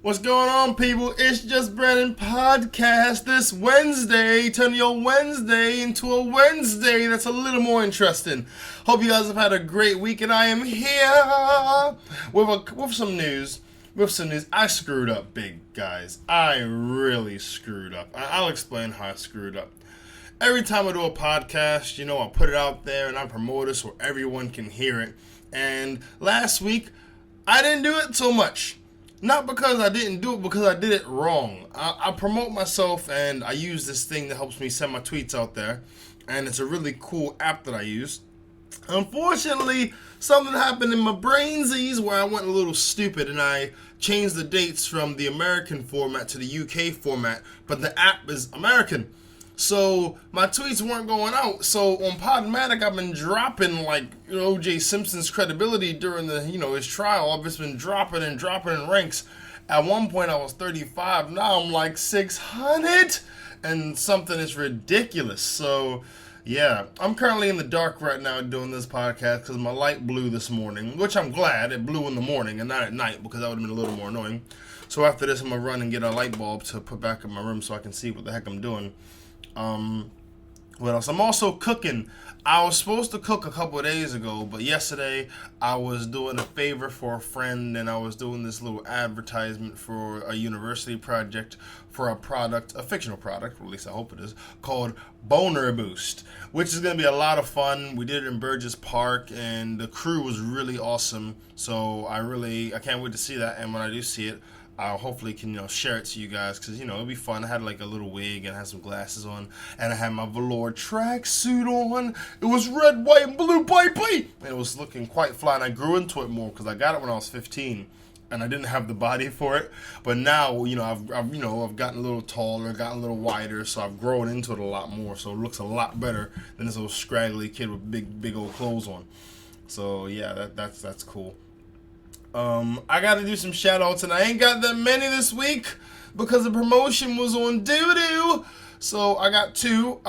What's going on, people? It's Just Brandon Podcast this Wednesday. Turn your Wednesday into a Wednesday that's a little more interesting. Hope you guys have had a great week, and I am here with some news. I screwed up big, guys. I really screwed up. I'll explain how I screwed up. Every time I do a podcast, I put it out there and I promote it so everyone can hear it. And last week, I didn't do it so much. Not because I didn't do it, because I did it wrong. I promote myself and I use this thing that helps me send my tweets out there. And it's a really cool app that I use. Unfortunately, something happened in my brainsies where I went a little stupid and I changed the dates from the American format to the UK format, but the app is American. So my tweets weren't going out. So on Podomatic, I've been dropping like O.J. Simpson's credibility during the his trial. I've just been dropping in ranks. At one point I was 35. Now I'm like 600 and something. Is ridiculous. So yeah, I'm currently in the dark right now doing this podcast because my light blew this morning, which I'm glad it blew in the morning and not at night because that would have been a little more annoying. So after this, I'm gonna run and get a light bulb to put back in my room so I can see what the heck I'm doing. What else? I'm also cooking. I was supposed to cook a couple of days ago, but yesterday I was doing a favor for a friend and I was doing this little advertisement for a university project for a fictional product, or at least I hope it is, called Boner Boost, which is going to be a lot of fun. We did it in Burgess Park and the crew was really awesome. So I can't wait to see that. And when I do see it, I hopefully can share it to you guys because it'll be fun. I had like a little wig and I had some glasses on and I had my velour tracksuit on. It was red, white, and blue, baby, and it was looking quite fly. And I grew into it more because I got it when I was 15 and I didn't have the body for it. But now I've gotten a little taller, gotten a little wider, so I've grown into it a lot more. So it looks a lot better than this old scraggly kid with big old clothes on. So yeah, that's cool. I got to do some shout outs and I ain't got that many this week because the promotion was on doo-doo. So I got two.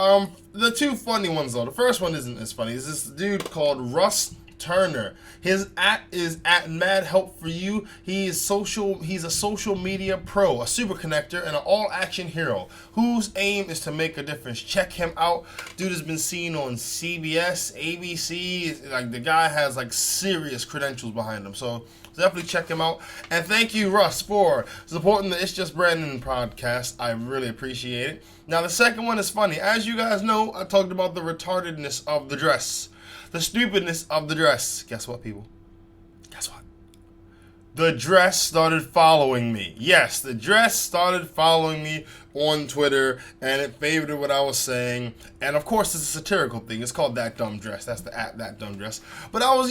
The two funny ones though. The first one isn't as funny. It's this dude called Russ Turner. His is at Mad Help For You. He's a social media pro, a super connector, and an all-action hero whose aim is to make a difference. Check him out. Dude has been seen on CBS, ABC. Like the guy has like serious credentials behind him. So definitely check him out. And thank you, Russ, for supporting the It's Just Brandon podcast. I really appreciate it. Now the second one is funny. As you guys know, I talked about the retardedness of the dress. The stupidness of the dress. Guess what, people? Guess what? The dress started following me. Yes, the dress started following me on Twitter, and it favored what I was saying. And of course, it's a satirical thing. It's called That Dumb Dress. That's the app, That Dumb Dress. But I was,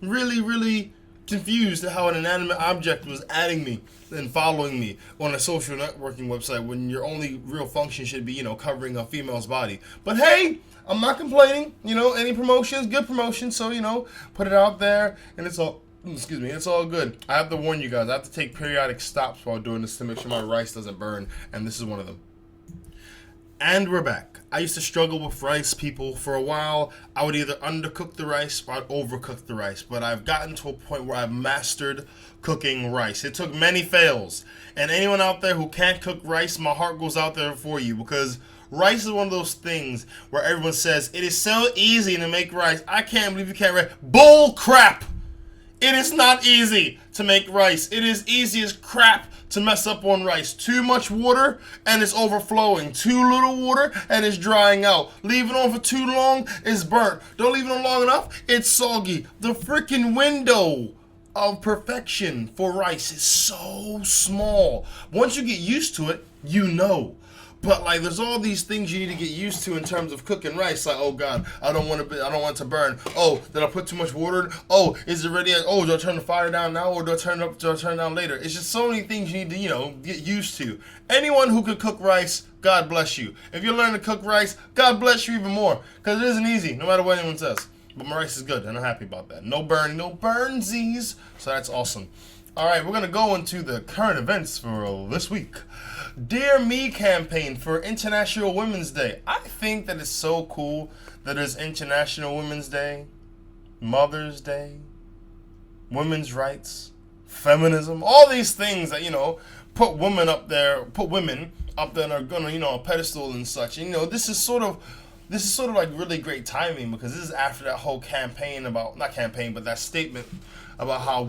really confused at how an inanimate object was adding me and following me on a social networking website when your only real function should be, covering a female's body. But hey, I'm not complaining. Any promotion is good promotion. So, put it out there and it's all good. I have to warn you guys, I have to take periodic stops while doing this to make sure my rice doesn't burn. And this is one of them. And we're back. I used to struggle with rice, people. For a while, I would either undercook the rice or I'd overcook the rice. But I've gotten to a point where I've mastered cooking rice. It took many fails. And anyone out there who can't cook rice, my heart goes out there for you. Because rice is one of those things where everyone says, it is so easy to make rice. I can't believe you can't rice. Bull crap! It is not easy to make rice. It is easy as crap to mess up on rice. Too much water and it's overflowing. Too little water and it's drying out. Leave it on for too long, it's burnt. Don't leave it on long enough, it's soggy. The freaking window of perfection for rice is so small. Once you get used to it, But there's all these things you need to get used to in terms of cooking rice. Like, oh God, I don't want it to burn. Oh, did I put too much water in? Oh, is it ready? Oh, do I turn the fire down now or do I turn it down later? It's just so many things you need to, get used to. Anyone who can cook rice, God bless you. If you learn to cook rice, God bless you even more. Because it isn't easy, no matter what anyone says. But my rice is good, and I'm happy about that. No burnsies. So that's awesome. All right, we're going to go into the current events for this week. Dear Me campaign for International Women's Day. I think that it's so cool that it's International Women's Day, Mother's Day, women's rights, feminism, all these things that, put women up there and are gonna, a pedestal and such. And, this is sort of like really great timing, because this is after that whole campaign but that statement about how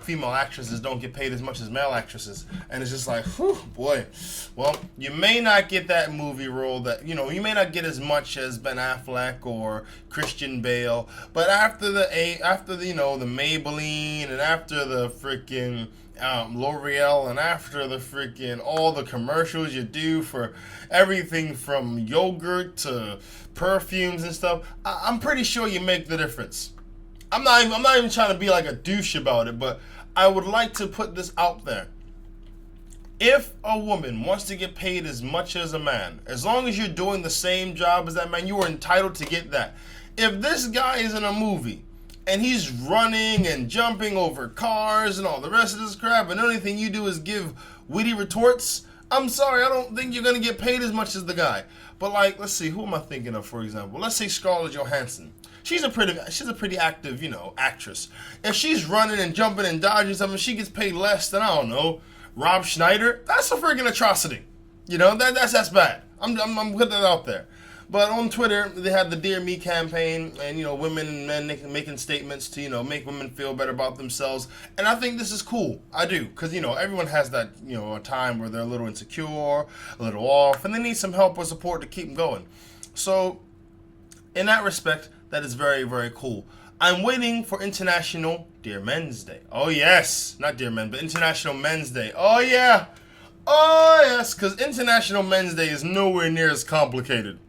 female actresses don't get paid as much as male actresses. And it's just like, whew, boy. Well, you may not get that movie role that, you may not get as much as Ben Affleck or Christian Bale, but after the the Maybelline, and after the freaking L'Oreal, and after the freaking all the commercials you do for everything from yogurt to perfumes and stuff, I'm pretty sure you make the difference. I'm not even trying to be like a douche about it, but I would like to put this out there. If a woman wants to get paid as much as a man, as long as you're doing the same job as that man, you are entitled to get that. If this guy is in a movie and he's running and jumping over cars and all the rest of this crap, and the only thing you do is give witty retorts, I'm sorry, I don't think you're going to get paid as much as the guy. But like, let's see, who am I thinking of, for example? Let's say Scarlett Johansson. She's a pretty active, actress. If she's running and jumping and dodging something, she gets paid less than, I don't know, Rob Schneider. That's a freaking atrocity. That's bad. I'm putting that out there. But on Twitter, they had the Dear Me campaign, and women and men making statements to make women feel better about themselves. And I think this is cool. I do, because everyone has that a time where they're a little insecure, a little off, and they need some help or support to keep them going. So, in that respect, that is very, very cool. I'm waiting for International Dear Men's Day. Oh, yes. Not Dear Men, but International Men's Day. Oh, yeah. Oh, yes. Because International Men's Day is nowhere near as complicated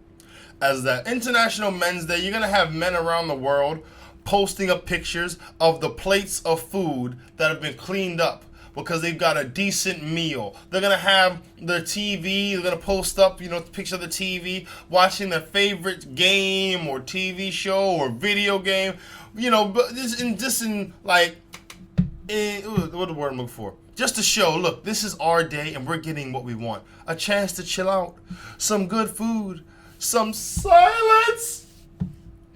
as that. International Men's Day, you're going to have men around the world posting up pictures of the plates of food that have been cleaned up because they've got a decent meal. They're going to have their TV, they're going to post up, picture of the TV, watching their favorite game or TV show or video game, but what the word I'm looking for? Just to show, look, this is our day and we're getting what we want. A chance to chill out, some good food, some silence.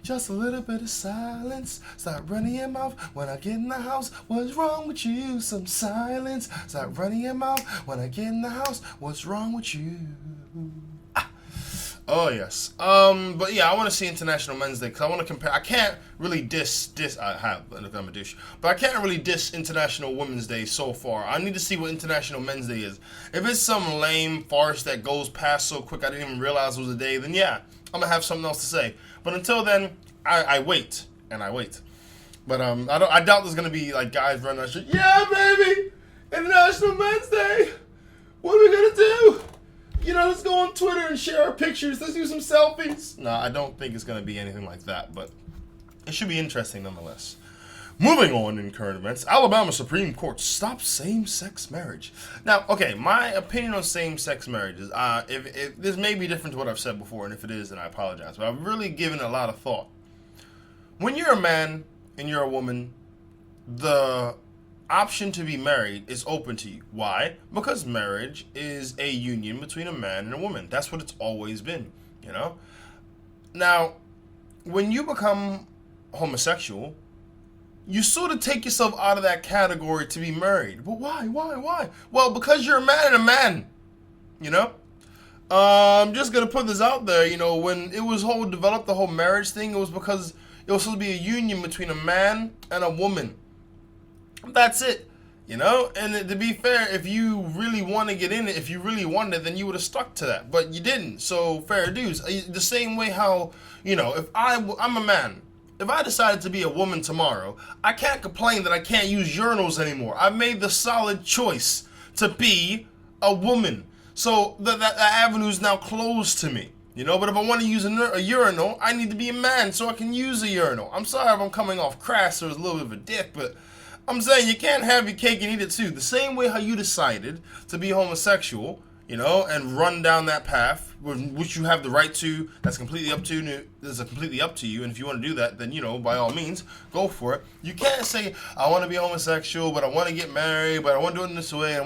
Just a little bit of silence. Start running your mouth when I get in the house. What's wrong with you? Some silence. Start running your mouth when I get in the house. What's wrong with you? Oh, yes. But yeah, I want to see International Men's Day because I want to compare. I can't really I'm a douche. But I can't really diss International Women's Day so far. I need to see what International Men's Day is. If it's some lame farce that goes past so quick I didn't even realize it was a day, then yeah, I'm going to have something else to say. But until then, I wait. And I wait. But I doubt there's going to be like guys running that shit. Yeah, baby! International Men's Day! What are we going to do? Let's go on Twitter and share our pictures. Let's do some selfies. No, I don't think it's going to be anything like that, but it should be interesting nonetheless. Moving on in current events, Alabama Supreme Court stops same-sex marriage. Now, okay, my opinion on same-sex marriage is, if this may be different to what I've said before, and if it is, then I apologize, but I've really given it a lot of thought. When you're a man and you're a woman, the option to be married is open to you. Why? Because marriage is a union between a man and a woman. That's what it's always been, Now, when you become homosexual, you sort of take yourself out of that category to be married. But why? Well, because you're a man and a man, I'm just going to put this out there, when it was developed the whole marriage thing, it was because it was supposed to be a union between a man and a woman. That's it, and to be fair, if you really want to get in it, if you really wanted it, then you would have stuck to that, but you didn't, so fair dues. The same way how, if I'm a man, if I decided to be a woman tomorrow, I can't complain that I can't use urinals anymore. I've made the solid choice to be a woman, so that avenue is now closed to me. But if I want to use a urinal, I need to be a man so I can use a urinal. I'm sorry if I'm coming off crass or a little bit of a dick, but I'm saying you can't have your cake and eat it too. The same way how you decided to be homosexual, and run down that path, which you have the right to. That's completely up to you. And if you want to do that, then, by all means, go for it. You can't say, I want to be homosexual, but I want to get married, but I want to do it in this way.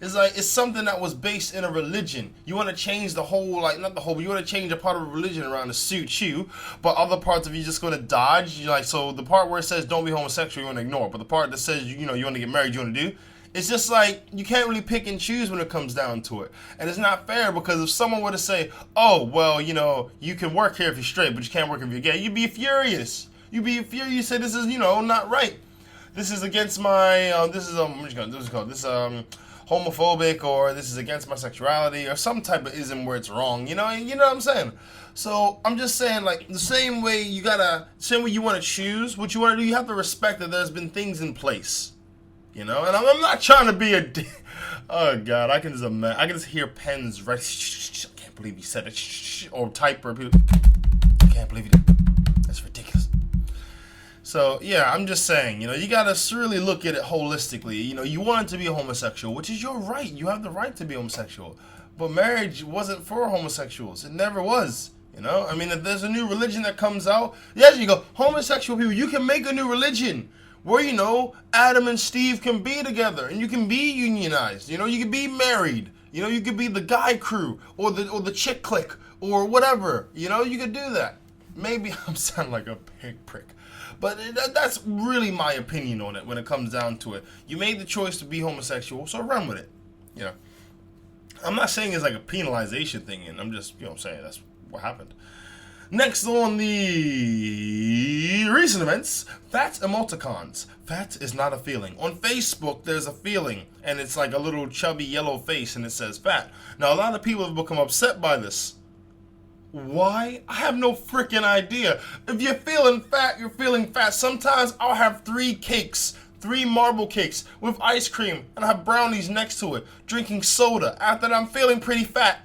It's something that was based in a religion. You want to change the whole, not the whole, but you want to change a part of a religion around to suit you, but other parts of you just going to dodge. So the part where it says don't be homosexual, you want to ignore, but the part that says, you want to get married, you want to do. It's just you can't really pick and choose when it comes down to it. And it's not fair, because if someone were to say, oh, well, you can work here if you're straight, but you can't work if you're gay, you'd be furious. You say, this is, not right. This is against my, homophobic, or this is against my sexuality, or some type of ism where it's wrong. You know what I'm saying? So I'm just saying, the same way you want to choose what you want to do, you have to respect that there's been things in place. And I'm not trying to be oh God, I can just hear pens right. I can't believe you said it. Or typer people. I can't believe you did. That's ridiculous. So yeah, I'm just saying, you gotta really look at it holistically. You want to be a homosexual, which is your right. You have the right to be homosexual. But marriage wasn't for homosexuals. It never was. If there's a new religion that comes out, yes, you go, homosexual people, you can make a new religion where, Adam and Steve can be together, and you can be unionized. You can be married. You could be the guy crew, or the chick clique, or whatever. You could do that. Maybe I'm sounding like a pig prick, but that's really my opinion on it when it comes down to it. You made the choice to be homosexual, so run with it. I'm not saying it's like a penalization thing, and I'm just, saying that's what happened. Next on the recent events, fat emoticons. Fat is not a feeling. On Facebook, there's a feeling, and it's like a little chubby yellow face, and it says fat. Now, a lot of people have become upset by this. Why? I have no freaking idea. If you're feeling fat, you're feeling fat. Sometimes I'll have 3 marble cakes with ice cream, and I have brownies next to it, drinking soda, after that I'm feeling pretty fat.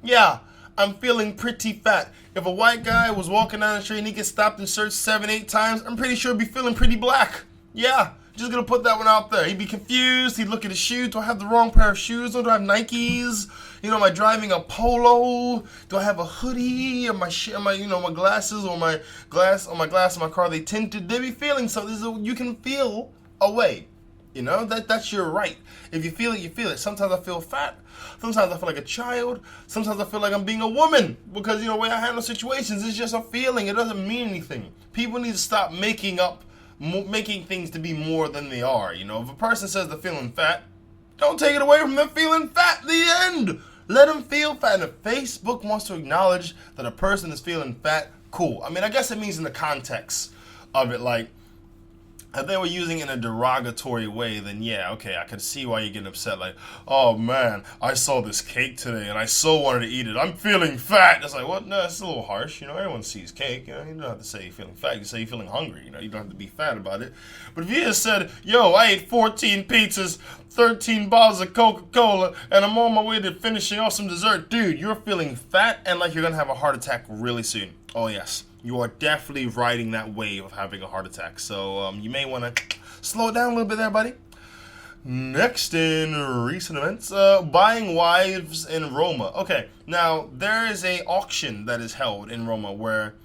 Yeah. I'm feeling pretty fat. If a white guy was walking down the street and he gets stopped and searched 7-8 times, I'm pretty sure he'd be feeling pretty black. Yeah, just gonna put that one out there. He'd be confused. He'd look at his shoes. Do I have the wrong pair of shoes? Do I have Nikes? Am I driving a Polo? Do I have a hoodie? My glasses or my glass in my car, they tinted? They be feeling something. You can feel a way. That's your right. If you feel it, you feel it. Sometimes I feel fat. Sometimes I feel like a child. Sometimes I feel like I'm being a woman. Because, the way I handle situations is just a feeling. It doesn't mean anything. People need to stop making things to be more than they are. If a person says they're feeling fat, don't take it away from them feeling fat. The end. Let them feel fat. And if Facebook wants to acknowledge that a person is feeling fat, cool. I guess it means in the context of it, if they were using it in a derogatory way, then yeah, okay, I could see why you're getting upset. Oh man, I saw this cake today and I so wanted to eat it. I'm feeling fat. It's what? No, it's a little harsh. Everyone sees cake. You don't have to say you're feeling fat. You say you're feeling hungry. You don't have to be fat about it. But if you just said, yo, I ate 14 pizzas, 13 bottles of Coca-Cola, and I'm on my way to finishing off some dessert, dude, you're feeling fat and like you're going to have a heart attack really soon. Oh yes. You are definitely riding that wave of having a heart attack. So you may want to slow it down a little bit there, buddy. Next in recent events, buying wives in Roma. Okay, now there is a auction that is held in Roma where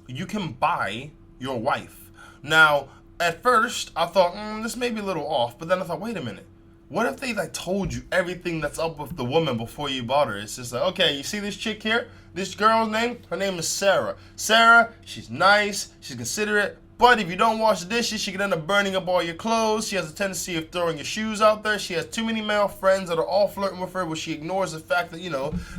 you can buy your wife. Now, at first, I thought, this may be a little off. But then I thought, wait a minute. What if they told you everything that's up with the woman before you bought her? It's just okay, you see this chick here? This girl's name? Her name is Sarah. Sarah, she's nice, she's considerate, but if you don't wash the dishes, she can end up burning up all your clothes. She has a tendency of throwing your shoes out there. She has too many male friends that are all flirting with her, but she ignores the fact that,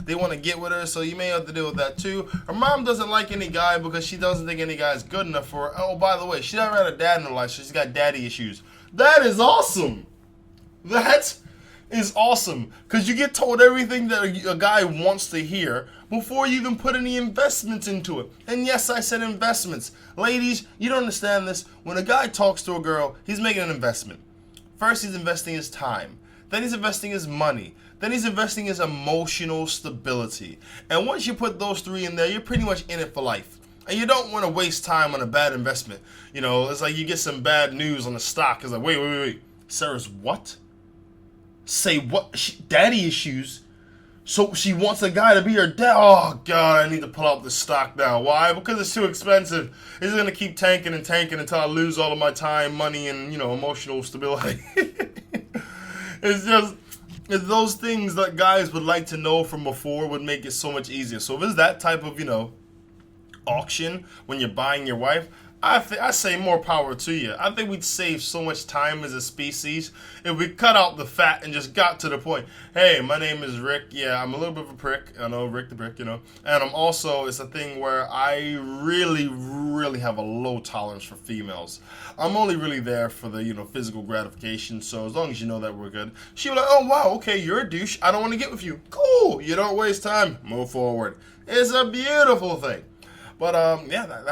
they want to get with her, so you may have to deal with that too. Her mom doesn't like any guy because she doesn't think any guy is good enough for her. Oh, by the way, she never had a dad in her life, so she's got daddy issues. That is awesome! That is awesome, because you get told everything that a guy wants to hear before you even put any investments into it. And yes, I said investments. Ladies, you don't understand this. When a guy talks to a girl, he's making an investment. First, he's investing his time. Then he's investing his money. Then he's investing his emotional stability. And once you put those 3 in there, you're pretty much in it for life. And you don't want to waste time on a bad investment. It's like you get some bad news on the stock. It's like, wait. Sarah's what? Say what? Daddy issues? So she wants a guy to be her dad. Oh, God, I need to pull out the stock now. Why? Because it's too expensive. It's going to keep tanking and tanking until I lose all of my time, money, and, emotional stability. It's those things that guys would like to know from before would make it so much easier. So if it's that type of, auction when you're buying your wife, I say more power to you. I think we'd save so much time as a species if we cut out the fat and just got to the point. Hey, my name is Rick. Yeah, I'm a little bit of a prick. I know, Rick the Prick, And I'm also, it's a thing where I really, really have a low tolerance for females. I'm only really there for the, physical gratification. So as long as you know that we're good. She was like, oh, wow, okay, you're a douche. I don't want to get with you. Cool. You don't waste time. Move forward. It's a beautiful thing. But, I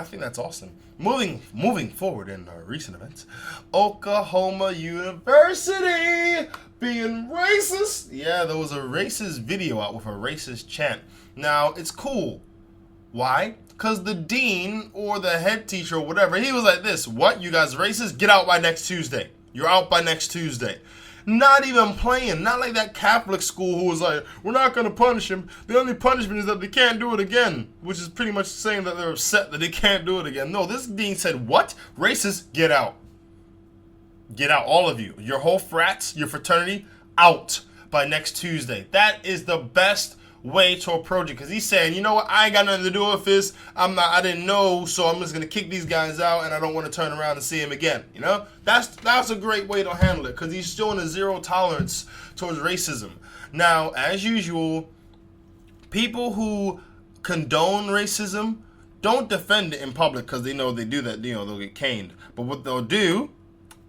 think that's awesome. Moving forward in recent events, Oklahoma University being racist. Yeah, there was a racist video out with a racist chant. Now, it's cool. Why? Because the dean or the head teacher or whatever, he was like this. What? You guys racist? Get out by next Tuesday. You're out by next Tuesday. Not even playing. Not like that Catholic school who was like, we're not going to punish him. The only punishment is that they can't do it again. Which is pretty much saying that they're upset that they can't do it again. No, this dean said, what? Racist, get out. Get out, all of you. Your whole frats, your fraternity, out by next Tuesday. That is the best way to approach it. Because he's saying, you know what? I ain't got nothing to do with this. I didn't know, so I'm just going to kick these guys out, and I don't want to turn around and see him again. That's a great way to handle it, because he's showing a zero tolerance towards racism. Now, as usual, people who condone racism don't defend it in public because they know they do that, they'll get caned. But what they'll do,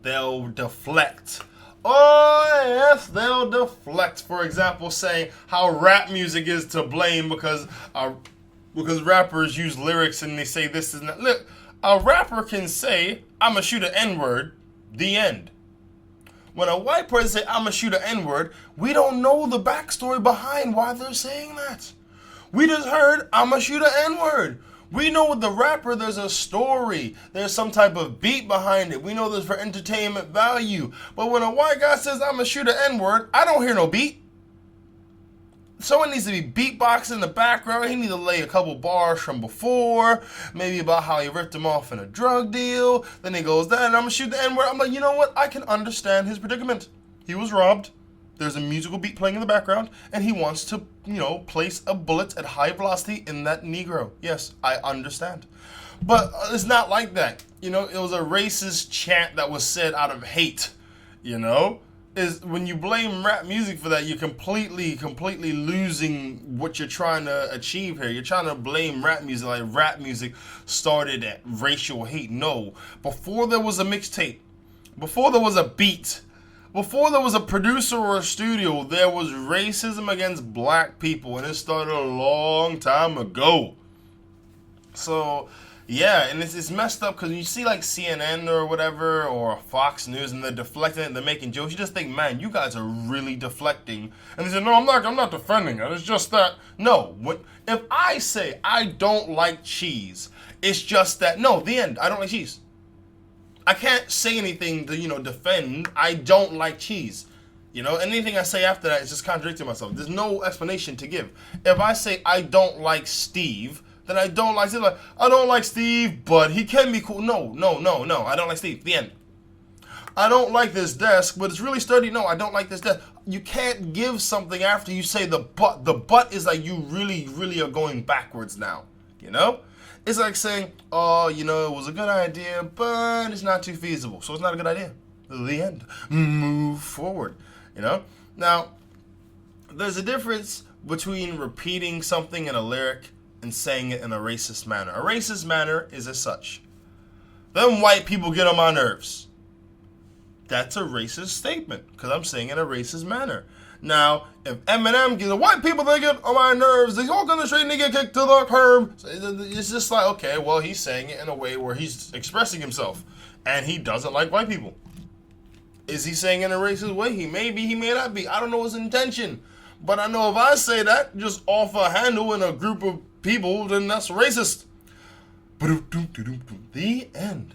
they'll deflect. Oh, yes, they'll deflect. For example, saying how rap music is to blame because rappers use lyrics and they say this is not. Look, a rapper can say, I'm going to shoot an N-word, the end. When a white person say, I'm going to shoot an N-word, we don't know the backstory behind why they're saying that. We just heard, I'm going to shoot an N-word. We know with the rapper, there's a story. There's some type of beat behind it. We know there's for entertainment value. But when a white guy says, I'm going to shoot an N-word, I don't hear no beat. Someone needs to be beatboxing in the background. He needs to lay a couple bars from before, maybe about how he ripped him off in a drug deal. Then he goes, then I'm going to shoot the N-word. I'm like, you know what? I can understand his predicament. He was robbed. There's a musical beat playing in the background, and he wants to, place a bullet at high velocity in that Negro. Yes, I understand. But it's not like that. It was a racist chant that was said out of hate, Is when you blame rap music for that, you're completely losing what you're trying to achieve here. You're trying to blame rap music like rap music started at racial hate. No. Before there was a mixtape, before there was a beat, before there was a producer or a studio, there was racism against black people, and it started a long time ago. So, yeah, and it's messed up because you see like CNN or whatever, or Fox News, and they're deflecting it, and they're making jokes. You just think, man, you guys are really deflecting. And they say, no, I'm not defending it. It's just that, no. If I say I don't like cheese, it's just that, no, the end. I don't like cheese. I can't say anything to, defend. I don't like cheese. Anything I say after that is just contradicting myself. There's no explanation to give. If I say I don't like Steve, then I don't like Steve. Like, I don't like Steve, but he can be cool. No. I don't like Steve. The end. I don't like this desk, but it's really sturdy. No, I don't like this desk. You can't give something after you say the but. The but is like you really, really are going backwards now. It's like saying, oh, it was a good idea, but it's not too feasible. So it's not a good idea. The end. Move forward. Now, there's a difference between repeating something in a lyric and saying it in a racist manner. A racist manner is as such. Them white people get on my nerves. That's a racist statement because I'm saying it in a racist manner. Now, if Eminem gets the white people, they get on my nerves, they walk on the street and they get kicked to the curb. So it's just like, okay, well, he's saying it in a way where he's expressing himself. And he doesn't like white people. Is he saying it in a racist way? He may be, he may not be. I don't know his intention. But I know if I say that just off a handle in a group of people, then that's racist. The end.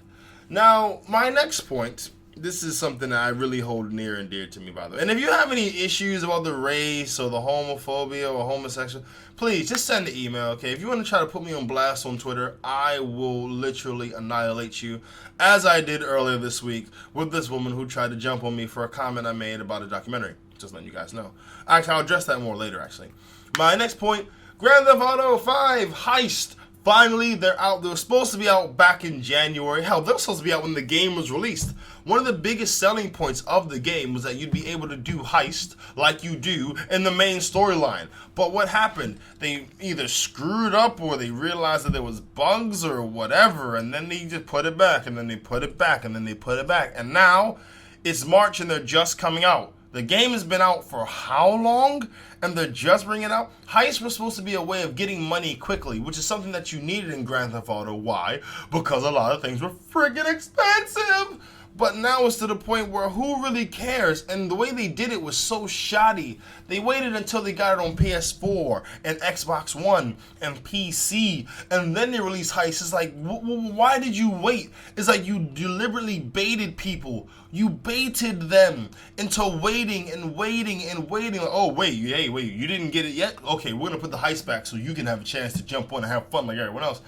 Now, my next point this is something that I really hold near and dear to me, by the way. And if you have any issues about the race or the homophobia or homosexual, please just send an email, okay? If you want to try to put me on blast on Twitter, I will literally annihilate you, as I did earlier this week with this woman who tried to jump on me for a comment I made about a documentary. Just letting you guys know. Actually, I'll address that more later, actually. My next point, Grand Theft Auto 5 Heist. Finally, they're out. They were supposed to be out back in January. Hell, they were supposed to be out when the game was released. One of the biggest selling points of the game was that you'd be able to do heist like you do in the main storyline. But what happened? They either screwed up or they realized that there was bugs or whatever, and then they just put it back, and then they put it back, and then they put it back. And now, it's March and they're just coming out. The game has been out for how long? And they're just bringing it out? Heist was supposed to be a way of getting money quickly, which is something that you needed in Grand Theft Auto. Why? Because a lot of things were friggin' expensive. But now it's to the point where who really cares? And the way they did it was so shoddy. They waited until they got it on PS4 and Xbox One and PC, and then they released Heist. It's like, why did you wait? It's like you deliberately baited people. You baited them into waiting and waiting and waiting. Like, oh, wait, you didn't get it yet? Okay, we're going to put the heist back so you can have a chance to jump on and have fun like everyone else.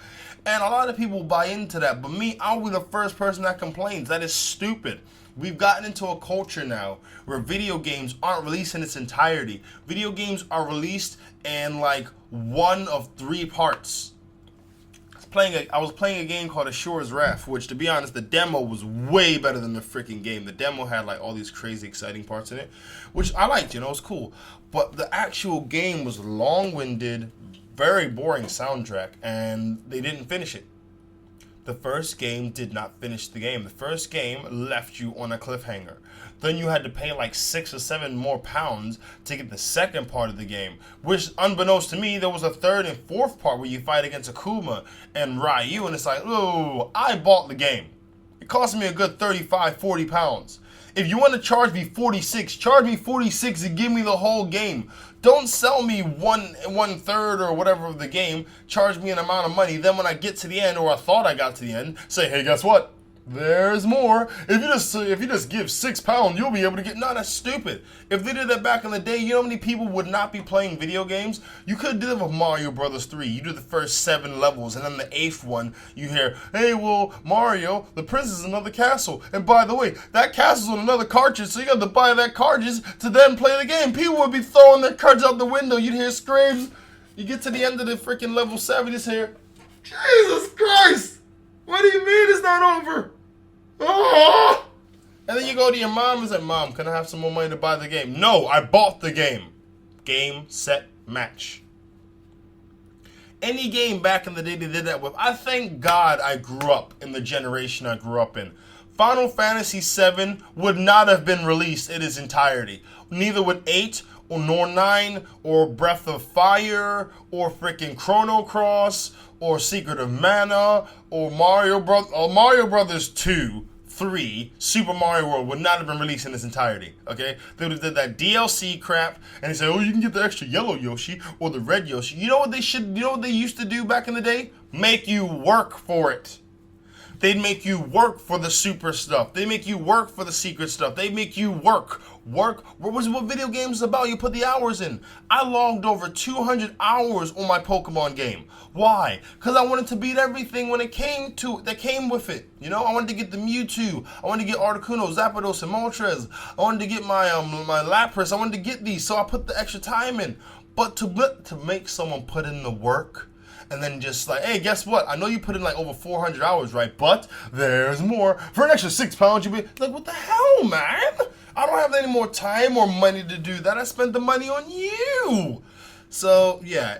And a lot of people buy into that, but me, I'll be the first person that complains. That is stupid. We've gotten into a culture now where video games aren't released in its entirety. Video games are released in like one of 3 parts. I was playing a game called Assure's Wrath, which, to be honest, the demo was way better than the freaking game. The demo had like all these crazy exciting parts in it, which I liked, it was cool. But the actual game was long-winded, very boring soundtrack, and they didn't finish it. The first game did not finish the game. The first game left you on a cliffhanger. Then you had to pay like £6 or £7 more to get the second part of the game, which, unbeknownst to me, there was a third and fourth part where you fight against Akuma and Ryu, and it's like, oh, I bought the game. It cost me a good £35, £40. If you want to charge me 46, charge me 46 and give me the whole game. Don't sell me one third or whatever of the game. Charge me an amount of money. Then when I get to the end, or I thought I got to the end, say, hey, guess what? There's more. If you just give £6, you'll be able to get. No, that's stupid. If they did that back in the day, you know how many people would not be playing video games? You could do that with Mario Brothers 3. You do the first 7 levels, and then the 8th one, you hear, hey, well, Mario, the princess is another castle. And by the way, that castle's on another cartridge, so you got to buy that cartridge to then play the game. People would be throwing their cards out the window. You'd hear screams. You get to the end of the freaking level 7, you just hear, Jesus Christ! What do you mean it's not over? Oh! And then you go to your mom and say, Mom, can I have some more money to buy the game? No, I bought the game. Game, set, match. Any game back in the day they did that with. I thank God I grew up in the generation I grew up in. Final Fantasy VII would not have been released in its entirety. Neither would 8 or nor 9 or Breath of Fire or freaking Chrono Cross or Secret of Mana or Mario Brothers 2, 3, Super Mario World would not have been released in its entirety, okay? They would have did that DLC crap, and they say, oh, you can get the extra yellow Yoshi or the red Yoshi. You know what they used to do back in the day? Make you work for it. They'd make you work for the super stuff. They make you work for the secret stuff. They make you work. What video games is about? You put the hours in. I logged over 200 hours on my Pokemon game. Why? Because I wanted to beat everything when it came with it. I wanted to get the Mewtwo. I wanted to get Articuno, Zapdos, and Moltres. I wanted to get my Lapras. I wanted to get these, so I put the extra time in. But to make someone put in the work, and then just like, hey, guess what? I know you put in like over 400 hours, right? But there's more. For an extra £6, you'll be like, what the hell, man? I don't have any more time or money to do that. I spent the money on you. So, yeah,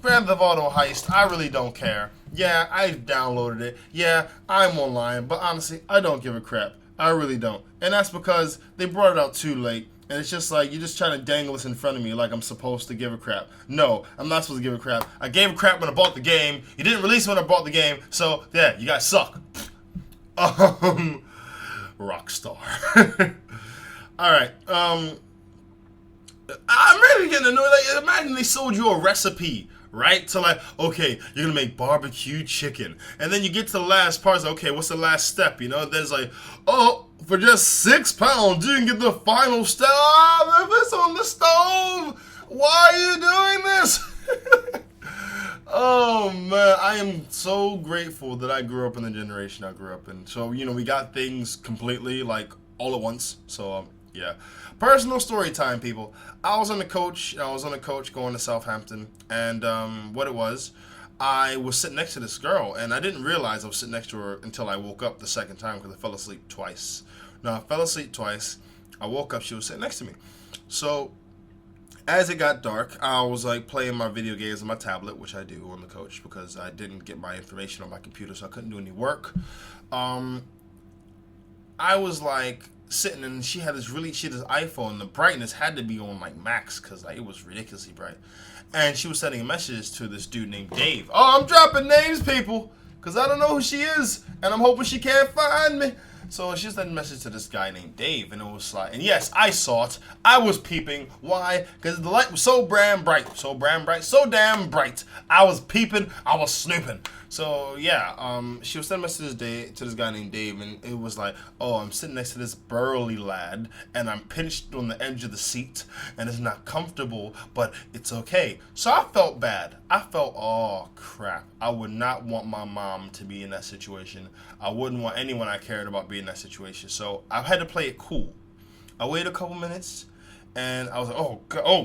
Grand Theft Auto Heist, I really don't care. Yeah, I downloaded it. Yeah, I'm online. But honestly, I don't give a crap. I really don't. And that's because they brought it out too late. And it's just like, you're just trying to dangle this in front of me like I'm supposed to give a crap. No, I'm not supposed to give a crap. I gave a crap when I bought the game. You didn't release it when I bought the game. So, yeah, you guys suck. Rockstar. Alright, I'm really getting annoyed. Like, imagine they sold you a recipe right? So like, okay, you're gonna make barbecue chicken, and then you get to the last part. Like, okay, what's the last step? You know, then it's like, oh, for just £6, you can get the final step. Oh, if it's on the stove, why are you doing this? Oh man, I am so grateful that I grew up in the generation I grew up in. So we got things completely like all at once. So yeah. Personal story time, people. I was on the coach going to Southampton, and what it was, I was sitting next to this girl, and I didn't realize I was sitting next to her until I woke up the second time because I fell asleep twice. Now, I fell asleep twice. I woke up, she was sitting next to me. So, as it got dark, I was like playing my video games on my tablet, which I do on the coach because I didn't get my information on my computer, so I couldn't do any work. I was like sitting, and she had this iPhone. The brightness had to be on like max because like it was ridiculously bright. And she was sending a message to this dude named Dave. Oh, I'm dropping names, people, because I don't know who she is, and I'm hoping she can't find me. So she sent a message to this guy named Dave, and it was like, and yes, I saw it. I was peeping. Why? Because the light was so damn bright, so damn bright. I was peeping. I was snooping. So yeah, she was sending a message to this guy named Dave, and it was like, oh, I'm sitting next to this burly lad, and I'm pinched on the edge of the seat, and it's not comfortable, but it's okay. So I felt bad. I felt, oh crap. I would not want my mom to be in that situation. I wouldn't want anyone I cared about being in that situation. So I had to play it cool. I waited a couple minutes, and I was like, oh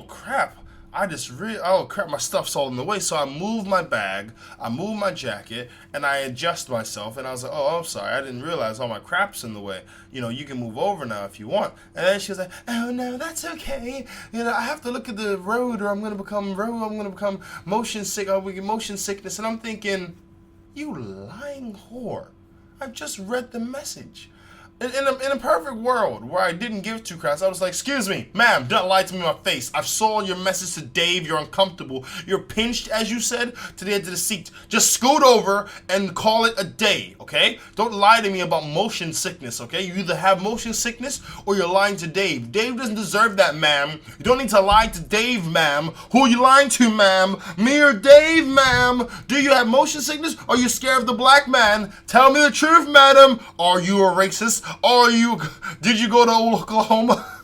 crap. Oh crap, my stuff's all in the way. So I moved my bag, I moved my jacket, and I adjust myself. And I was like, oh, I'm sorry, I didn't realize all my crap's in the way. You can move over now if you want. And then she was like, oh no, that's okay. I have to look at the road, or I'm gonna become motion sick. Or we get motion sickness. And I'm thinking, you lying whore. I've just read the message. In a perfect world where I didn't give two craps, I was like, excuse me, ma'am, don't lie to me in my face. I saw your message to Dave. You're uncomfortable. You're pinched, as you said, to the edge of the seat. Just scoot over and call it a day, okay? Don't lie to me about motion sickness, okay? You either have motion sickness or you're lying to Dave. Dave doesn't deserve that, ma'am. You don't need to lie to Dave, ma'am. Who are you lying to, ma'am? Me or Dave, ma'am? Do you have motion sickness? Are you scared of the black man? Tell me the truth, madam. Are you a racist? Did you go to Oklahoma?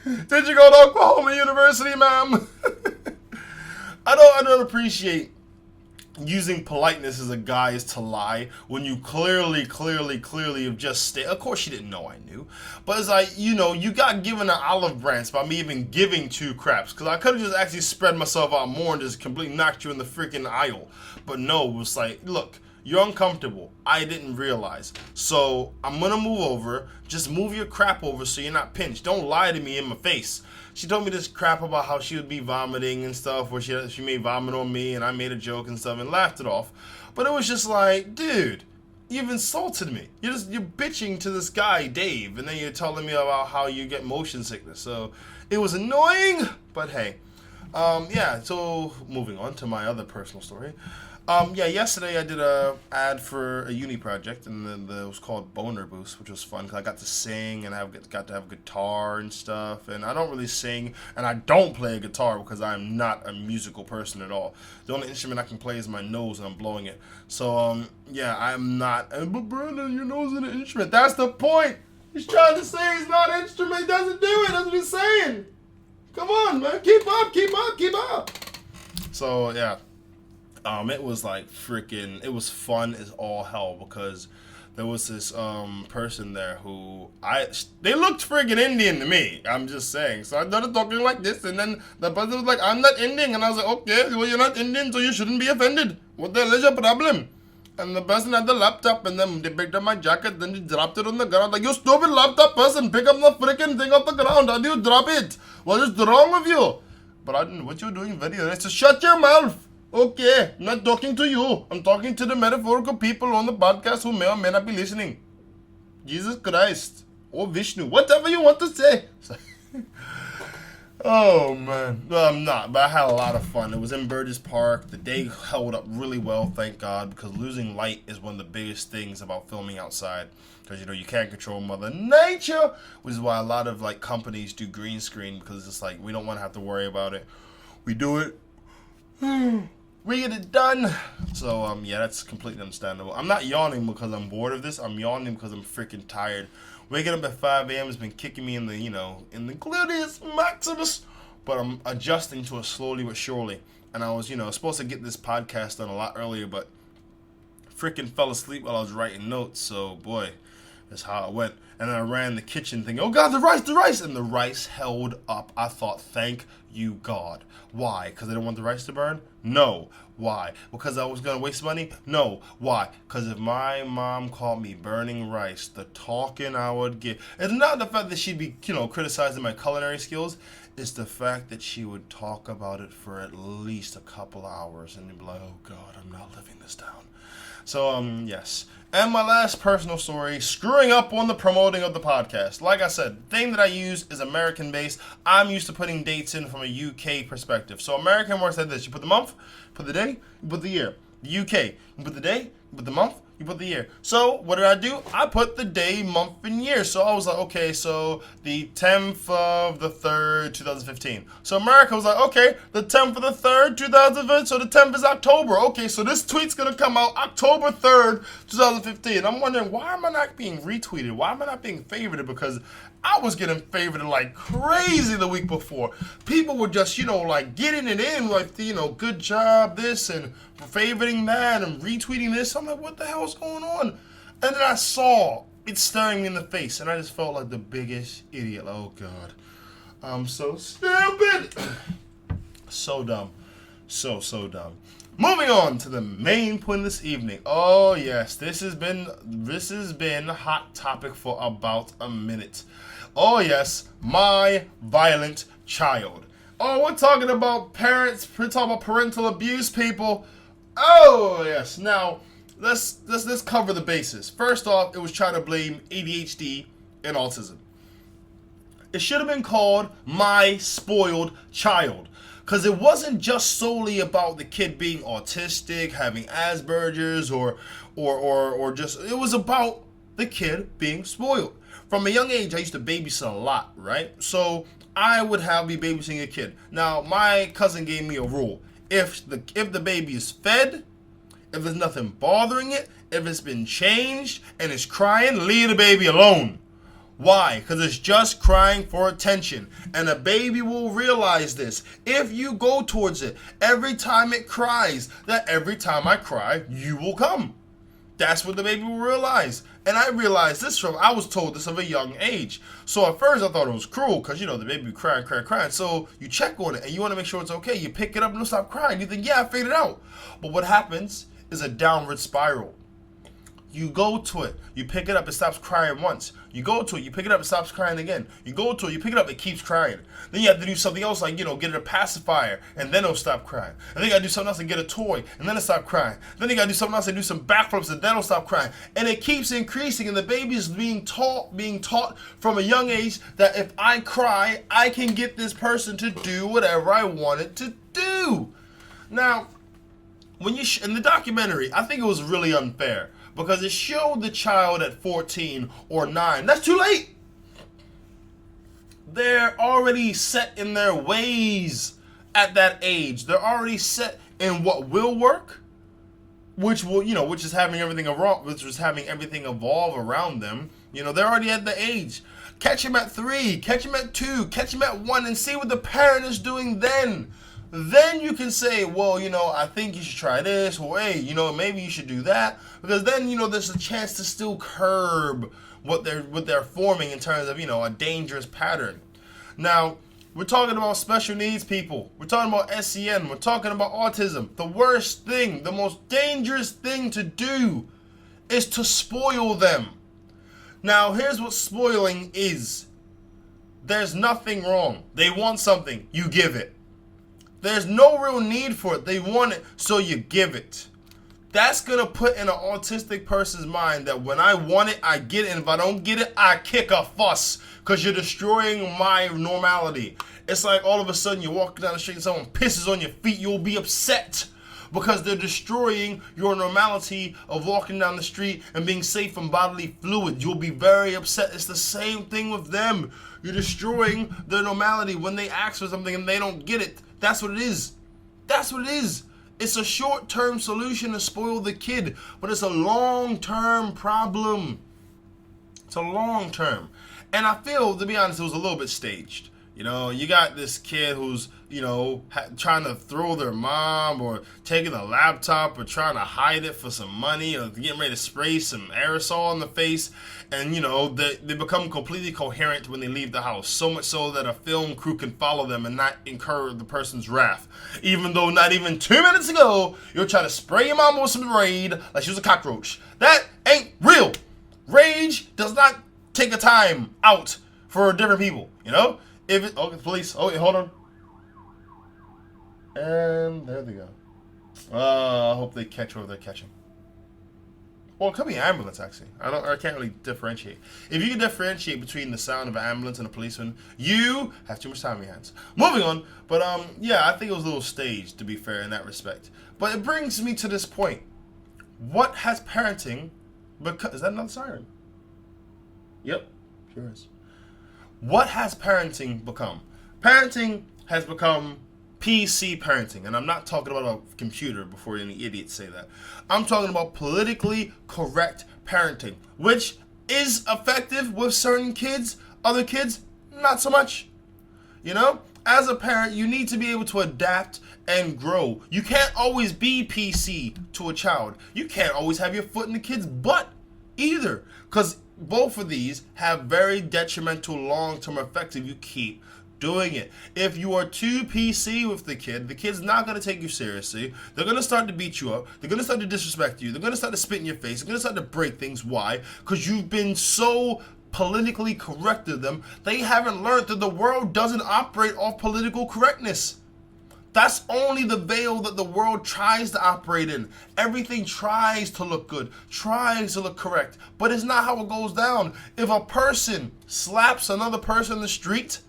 Did you go to Oklahoma University, ma'am? I don't appreciate using politeness as a guise to lie when you clearly have just stated. Of course, she didn't know I knew, but it's like, you got given an olive branch by me even giving two craps, because I could have just actually spread myself out more and just completely knocked you in the freaking aisle. But no, it was like, look, you're uncomfortable. I didn't realize. So I'm going to move over. Just move your crap over so you're not pinched. Don't lie to me in my face. She told me this crap about how she would be vomiting and stuff, where she made vomit on me, and I made a joke and stuff and laughed it off. But it was just like, dude, you've insulted me. You're bitching to this guy, Dave, and then you're telling me about how you get motion sickness. So it was annoying, but hey. Yeah, so moving on to my other personal story. Yesterday I did a ad for a uni project, and it was called Boner Boost, which was fun because I got to sing and I got to have a guitar and stuff. And I don't really sing, and I don't play a guitar because I'm not a musical person at all. The only instrument I can play is my nose, and I'm blowing it. So I'm not. But Brandon, your nose is an instrument. That's the point. He's trying to say he's not an instrument. He doesn't do it. That's what he's saying. Come on, man. Keep up. So yeah. It was like it was fun as all hell because there was this person there who they looked friggin' Indian to me. I'm just saying. So I started talking like this, and then the person was like, I'm not Indian. And I was like, okay, well, you're not Indian, so you shouldn't be offended. What the hell is your problem? And the person had the laptop, and then they picked up my jacket, then they dropped it on the ground. Like, you stupid laptop person, pick up the freaking thing off the ground. How do you drop it? What is wrong with you? But I didn't. What you doing very nice. So shut your mouth. Okay, I'm not talking to you. I'm talking to the metaphorical people on the podcast who may or may not be listening. Jesus Christ. Or Vishnu. Whatever you want to say. Oh, man. No, I'm not, but I had a lot of fun. It was in Burgess Park. The day held up really well, thank God, because losing light is one of the biggest things about filming outside. Because, you can't control Mother Nature, which is why a lot of, companies do green screen, because it's like, we don't want to have to worry about it. We do it We get it done. So, yeah, that's completely understandable. I'm not yawning because I'm bored of this. I'm yawning because I'm freaking tired. Waking up at 5 a.m. has been kicking me in the, in the gluteus maximus. But I'm adjusting to it slowly but surely. And I was, supposed to get this podcast done a lot earlier, but freaking fell asleep while I was writing notes. So, boy, that's how it went. And then I ran the kitchen thinking, oh God, the rice. And the rice held up. I thought, thank you, God. Why? Because I didn't want the rice to burn? No. Why? Because I was going to waste money? No. Why? Because if my mom caught me burning rice, the talking I would get. It's not the fact that she'd be, criticizing my culinary skills. It's the fact that she would talk about it for at least a couple hours and be like, oh God, I'm not living this down. So, yes. And my last personal story, screwing up on the promoting of the podcast. Like I said, the thing that I use is American-based. I'm used to putting dates in from a UK perspective. So American works like this. You put the month, put the day, you put the year. The UK, you put the day, you put the month, you put the year. So what did I do? I put the day, month, and year. So I was like, okay, so the 10th of the 3rd, 2015. So America was like, okay, the 10th of the 3rd, 2015. So the 10th is October. Okay, so this tweet's going to come out October 3rd, 2015. I'm wondering, why am I not being retweeted? Why am I not being favorited? Because I was getting favorited like crazy the week before. People were just, getting it in, like, good job, this, and favoriting that, and retweeting this. I'm like, what the hell is going on? And then I saw it staring me in the face, and I just felt like the biggest idiot. Oh, God. I'm so stupid. So dumb. So dumb. Moving on to the main point this evening. Oh, yes, this has been a hot topic for about a minute. Oh, yes, my violent child. Oh, we're talking about parents. We're talking about parental abuse, people. Oh, yes. Now, let's cover the bases. First off, it was trying to blame ADHD and autism. It should have been called My Spoiled Child. Because it wasn't just solely about the kid being autistic, having Asperger's, or just, it was about the kid being spoiled. From a young age, I used to babysit a lot, right? So I would be babysitting a kid. Now, my cousin gave me a rule. If the baby is fed, if there's nothing bothering it, if it's been changed and it's crying, leave the baby alone. Why? Because it's just crying for attention. And a baby will realize this. If you go towards it every time it cries, that every time I cry, you will come. That's what the baby will realize. And I realized I was told this of a young age. So at first I thought it was cruel because, the baby would crying. So you check on it and you want to make sure it's okay. You pick it up and it'll stop crying. You think, yeah, I figured it out. But what happens is a downward spiral. You go to it, you pick it up, it stops crying once. You go to it, you pick it up, it stops crying again. You go to it, you pick it up, it keeps crying. Then you have to do something else like, get it a pacifier, and then it'll stop crying. And then you gotta do something else and get a toy, and then it'll stop crying. Then you gotta do something else and do some backflips, and then it'll stop crying. And it keeps increasing, and the baby is being taught from a young age that if I cry, I can get this person to do whatever I want it to do. Now, when in the documentary, I think it was really unfair. Because it showed the child at 14 or 9. That's too late. They're already set in their ways at that age. They're already set in what will work, which is having everything evolve around them. They're already at the age. Catch him at 3, catch him at 2, catch him at 1, and see what the parent is doing then. Then you can say, well, I think you should try this, or hey, maybe you should do that, because then, there's a chance to still curb what they're forming in terms of, a dangerous pattern. Now, we're talking about special needs people. We're talking about SEN. We're talking about autism. The worst thing, the most dangerous thing to do is to spoil them. Now, here's what spoiling is. There's nothing wrong. They want something, you give it. There's no real need for it. They want it, so you give it. That's going to put in an autistic person's mind that when I want it, I get it. And if I don't get it, I kick a fuss because you're destroying my normality. It's like all of a sudden you're walking down the street and someone pisses on your feet. You'll be upset because they're destroying your normality of walking down the street and being safe from bodily fluids. You'll be very upset. It's the same thing with them. You're destroying their normality when they ask for something and they don't get it. That's what it is. That's what it is. It's a short-term solution to spoil the kid, but it's a long-term problem. It's a long-term. And I feel, to be honest, it was a little bit staged. You know, you got this kid who's, trying to throw their mom, or taking the laptop, or trying to hide it for some money, or getting ready to spray some aerosol in the face. And, they become completely coherent when they leave the house. So much so that a film crew can follow them and not incur the person's wrath. Even though not even 2 minutes ago, you're trying to spray your mom with some Raid like she was a cockroach. That ain't real. Rage does not take a time out for different people, If the police, wait, hold on. And there they go. I hope they catch whoever they're catching. Well, it could be an ambulance, actually. I can't really differentiate. If you can differentiate between the sound of an ambulance and a policeman, you have too much time in your hands. Moving on, but yeah, I think it was a little staged, to be fair, in that respect. But it brings me to this point. What has parenting become? Is that another siren? Yep, sure is. What has parenting become? Parenting has become PC parenting, and I'm not talking about a computer before any idiots say that. I'm talking about politically correct parenting, which is effective with certain kids, other kids, not so much. As a parent, you need to be able to adapt and grow. You can't always be PC to a child. You can't always have your foot in the kid's butt either, because both of these have very detrimental long-term effects if you keep doing it. If you are too PC with the kid's not going to take you seriously. They're going to start to beat you up. They're going to start to disrespect you. They're going to start to spit in your face. They're going to start to break things. Why? Because you've been so politically correct to them. They haven't learned that the world doesn't operate off political correctness. That's only the veil that the world tries to operate in. Everything tries to look good, tries to look correct, but it's not how it goes down. If a person slaps another person in the street,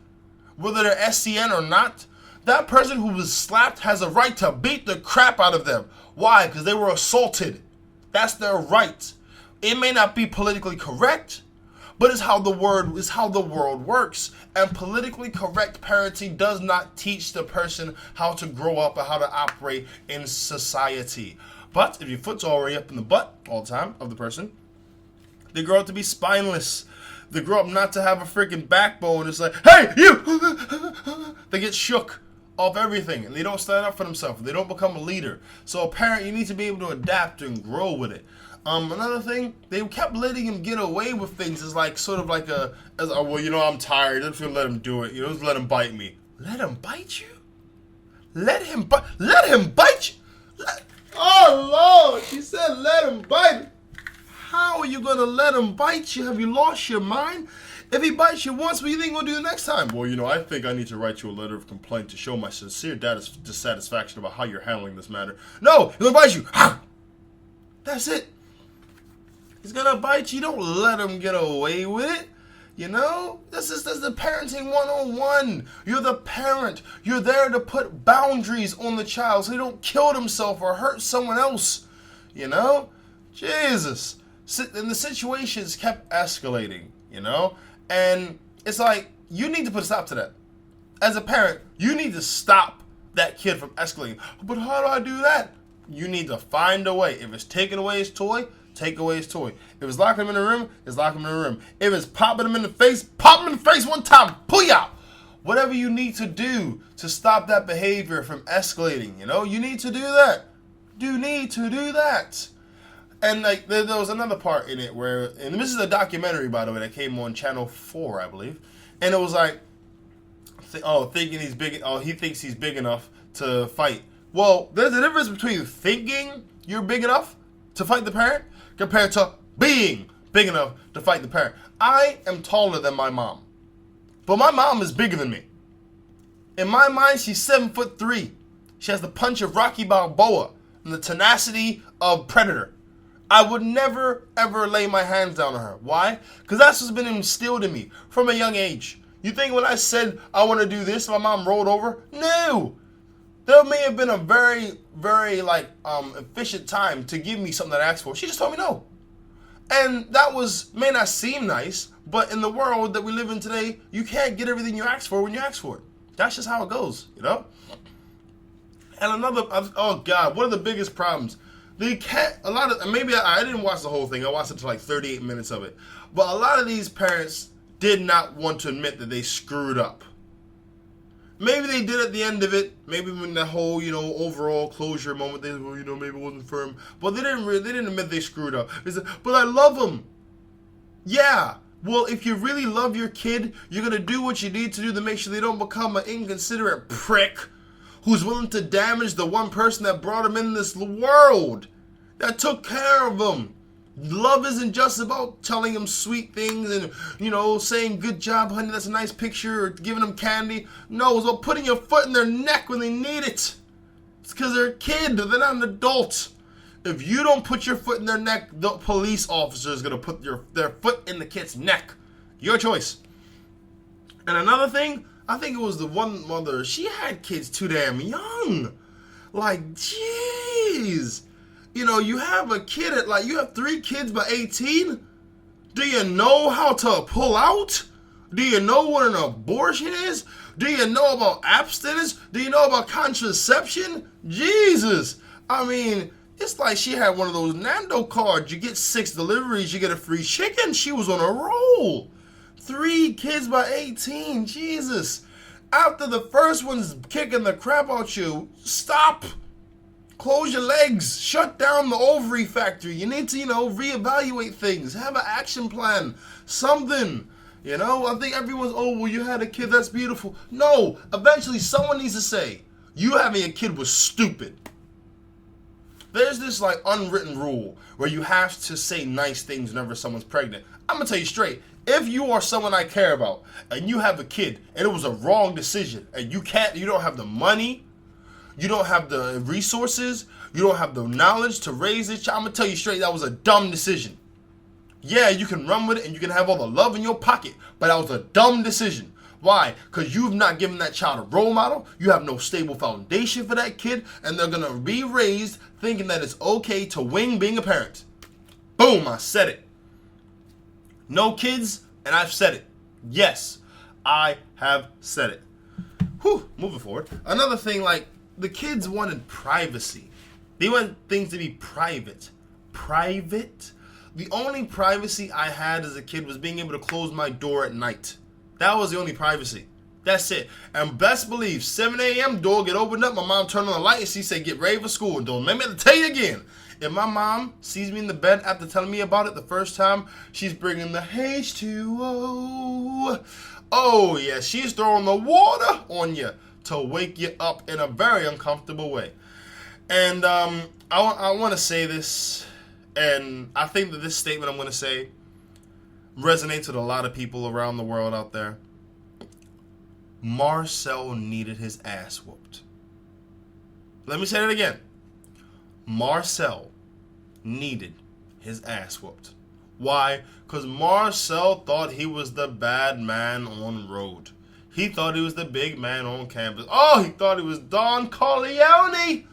whether they're SCN or not, that person who was slapped has a right to beat the crap out of them. Why? Because they were assaulted. That's their right. It may not be politically correct, but it's how the world works. And politically correct parenting does not teach the person how to grow up and how to operate in society. But if your foot's already up in the butt all the time of the person, they grow up to be spineless. They grow up not to have a freaking backbone. It's like, hey, you! They get shook off everything, and they don't stand up for themselves. They don't become a leader. So a parent, you need to be able to adapt and grow with it. Another thing, they kept letting him get away with things as like sort of like I'm tired. I'm just gonna let him do it. Just let him bite me. Let him bite you? Let him bite you? Oh Lord, she said let him bite me. How are you gonna let him bite you? Have you lost your mind? If he bites you once, what do you think he'll do the next time? Well, I think I need to write you a letter of complaint to show my sincere dissatisfaction about how you're handling this matter. No, he's gonna bite you. That's it. He's gonna bite you. Don't let him get away with it. This is the parenting 101. You're the parent. You're there to put boundaries on the child so he don't kill himself or hurt someone else. Jesus. And the situations kept escalating, and it's like, you need to put a stop to that. As a parent, you need to stop that kid from escalating. But how do I do that? You need to find a way. If it's taking away his toy, take away his toy. If it's locking him in the room, it's locking him in the room. If it's popping him in the face, pop him in the face one time, pull you out. Whatever you need to do to stop that behavior from escalating, you need to do that. You need to do that. And like there was another part in it where, and this is a documentary, by the way, that came on Channel 4, I believe, and it was like, thinking he's big. Oh, he thinks he's big enough to fight. Well, there's a difference between thinking you're big enough to fight the parent compared to being big enough to fight the parent. I am taller than my mom, but my mom is bigger than me. In my mind, she's 7'3". She has the punch of Rocky Balboa and the tenacity of Predator. I would never, ever lay my hands down on her. Why? Because that's what's been instilled in me from a young age. You think when I said I want to do this, my mom rolled over? No. There may have been a very, very efficient time to give me something that I asked for. She just told me no. And that may not seem nice, but in the world that we live in today, you can't get everything you ask for when you ask for it. That's just how it goes, And oh God, one of the biggest problems. Maybe I didn't watch the whole thing. I watched it to like 38 minutes of it. But a lot of these parents did not want to admit that they screwed up. Maybe they did at the end of it. Maybe when that whole, overall closure moment, they maybe it wasn't firm. But they didn't admit they screwed up. They said, but I love them. Yeah. Well, if you really love your kid, you're going to do what you need to do to make sure they don't become an inconsiderate prick who's willing to damage the one person that brought him in this world, that took care of him. Love isn't just about telling them sweet things and, saying, good job, honey, that's a nice picture, or giving them candy. No, it's about putting your foot in their neck when they need it. It's because they're a kid, they're not an adult. If you don't put your foot in their neck, the police officer is going to put their foot in the kid's neck. Your choice. And another thing, I think it was the one mother, she had kids too damn young. Like, jeez. You have a kid you have 3 kids by 18? Do you know how to pull out? Do you know what an abortion is? Do you know about abstinence? Do you know about contraception? Jesus. I mean, it's like she had one of those Nando cards. You get 6 deliveries, you get a free chicken. She was on a roll. 3 kids by 18. Jesus. After the first one's kicking the crap out you, stop. Close your legs. Shut down the ovary factory. You need to, reevaluate things. Have an action plan. Something. I think everyone's, well, you had a kid, that's beautiful. No. Eventually, someone needs to say, you having a kid was stupid. There's this, unwritten rule where you have to say nice things whenever someone's pregnant. I'm going to tell you straight. If you are someone I care about and you have a kid and it was a wrong decision and you don't have the money, you don't have the resources, you don't have the knowledge to raise this child, I'm going to tell you straight, that was a dumb decision. Yeah, you can run with it and you can have all the love in your pocket, but that was a dumb decision. Why? Because you've not given that child a role model, you have no stable foundation for that kid, and they're going to be raised thinking that it's okay to wing being a parent. Boom, I said it. No kids, and I've said it. Yes, I have said it. Whew, moving forward. Another thing, the kids wanted privacy. They wanted things to be private. Private? The only privacy I had as a kid was being able to close my door at night. That was the only privacy. That's it. And best believe, 7 a.m. door get opened up, my mom turned on the light and she said, get ready for school. And don't let me tell you again. If my mom sees me in the bed after telling me about it the first time, she's bringing the H2O. Oh, yeah, she's throwing the water on you to wake you up in a very uncomfortable way. And I want to say this, and I think that this statement I'm going to say resonates with a lot of people around the world out there. Marcel needed his ass whooped. Let me say that again. Marcel needed his ass whooped. Why? Because Marcel thought he was the bad man on road. He thought he was the big man on campus. Oh, he thought he was Don Corleone.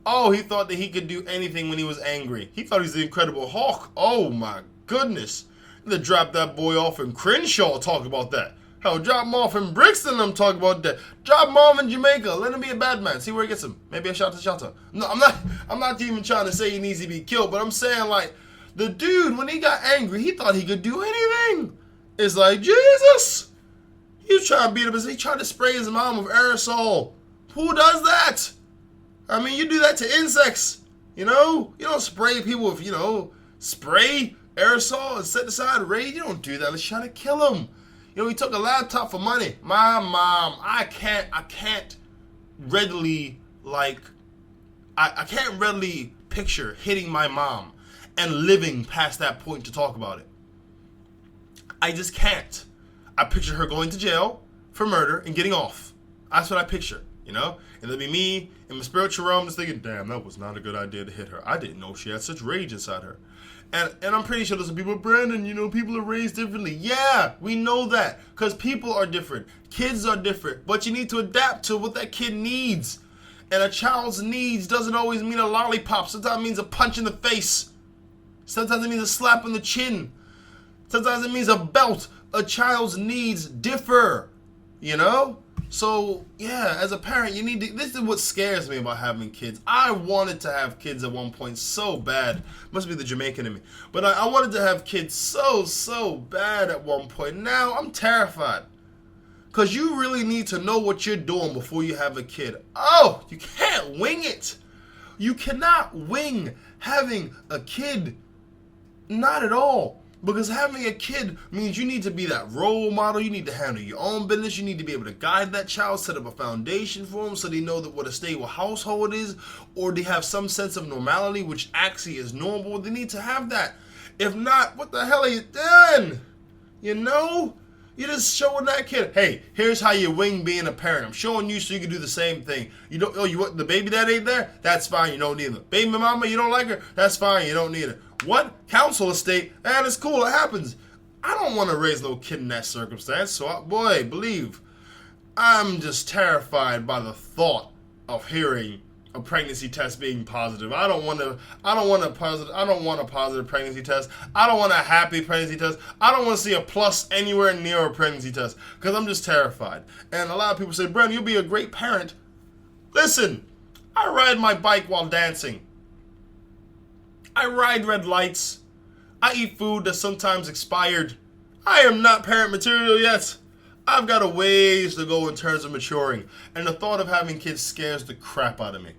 Oh, he thought that he could do anything when he was angry. He thought he was the Incredible Hulk. Oh, my goodness. They dropped that boy off in Crenshaw, talk about that. Hell, drop him off in Brixton, I'm talking about that. Drop him off in Jamaica, let him be a bad man. See where he gets him. Maybe a shelter. No, I'm not even trying to say he needs to be killed, but I'm saying, the dude, when he got angry, he thought he could do anything. It's like, Jesus. He was trying to beat him. He tried to spray his mom with aerosol. Who does that? I mean, you do that to insects, You don't spray people with, spray, aerosol, and set aside raid. You don't do that. Let's try to kill him. He took a laptop for money. My mom, I can't readily, I can't readily picture hitting my mom and living past that point to talk about it. I just can't. I picture her going to jail for murder and getting off. That's what I picture, And it'll be me in my spiritual realm just thinking, damn, that was not a good idea to hit her. I didn't know she had such rage inside her. And I'm pretty sure there's some people, Brandon, people are raised differently. Yeah, we know that. Because people are different. Kids are different. But you need to adapt to what that kid needs. And a child's needs doesn't always mean a lollipop. Sometimes it means a punch in the face. Sometimes it means a slap on the chin. Sometimes it means a belt. A child's needs differ. So, yeah, as a parent, this is what scares me about having kids. I wanted to have kids at one point so bad. Must be the Jamaican in me. But I wanted to have kids so bad at one point. Now, I'm terrified. Because you really need to know what you're doing before you have a kid. Oh, you can't wing it. You cannot wing having a kid. Not at all. Because having a kid means you need to be that role model. You need to handle your own business. You need to be able to guide that child, set up a foundation for them so they know that what a stable household is, or they have some sense of normality, which actually is normal. They need to have that. If not, what the hell are you doing? You know? You're just showing that kid, hey, here's how you wing being a parent. I'm showing you so you can do the same thing. You don't, you want the baby dad ain't there? That's fine, you don't need her. Baby mama, you don't like her? That's fine, you don't need her. What? Council estate? And it's cool, it happens. I don't want to raise no kid in that circumstance, so believe, I'm just terrified by the thought of hearing a pregnancy test being positive. I don't want a positive pregnancy test. I don't want a happy pregnancy test. I don't want to see a plus anywhere near a pregnancy test because I'm just terrified. And a lot of people say, Brandon, you'll be a great parent. Listen, I ride my bike while dancing. I ride red lights. I eat food that's sometimes expired. I am not parent material yet. I've got a ways to go in terms of maturing, and the thought of having kids scares the crap out of me.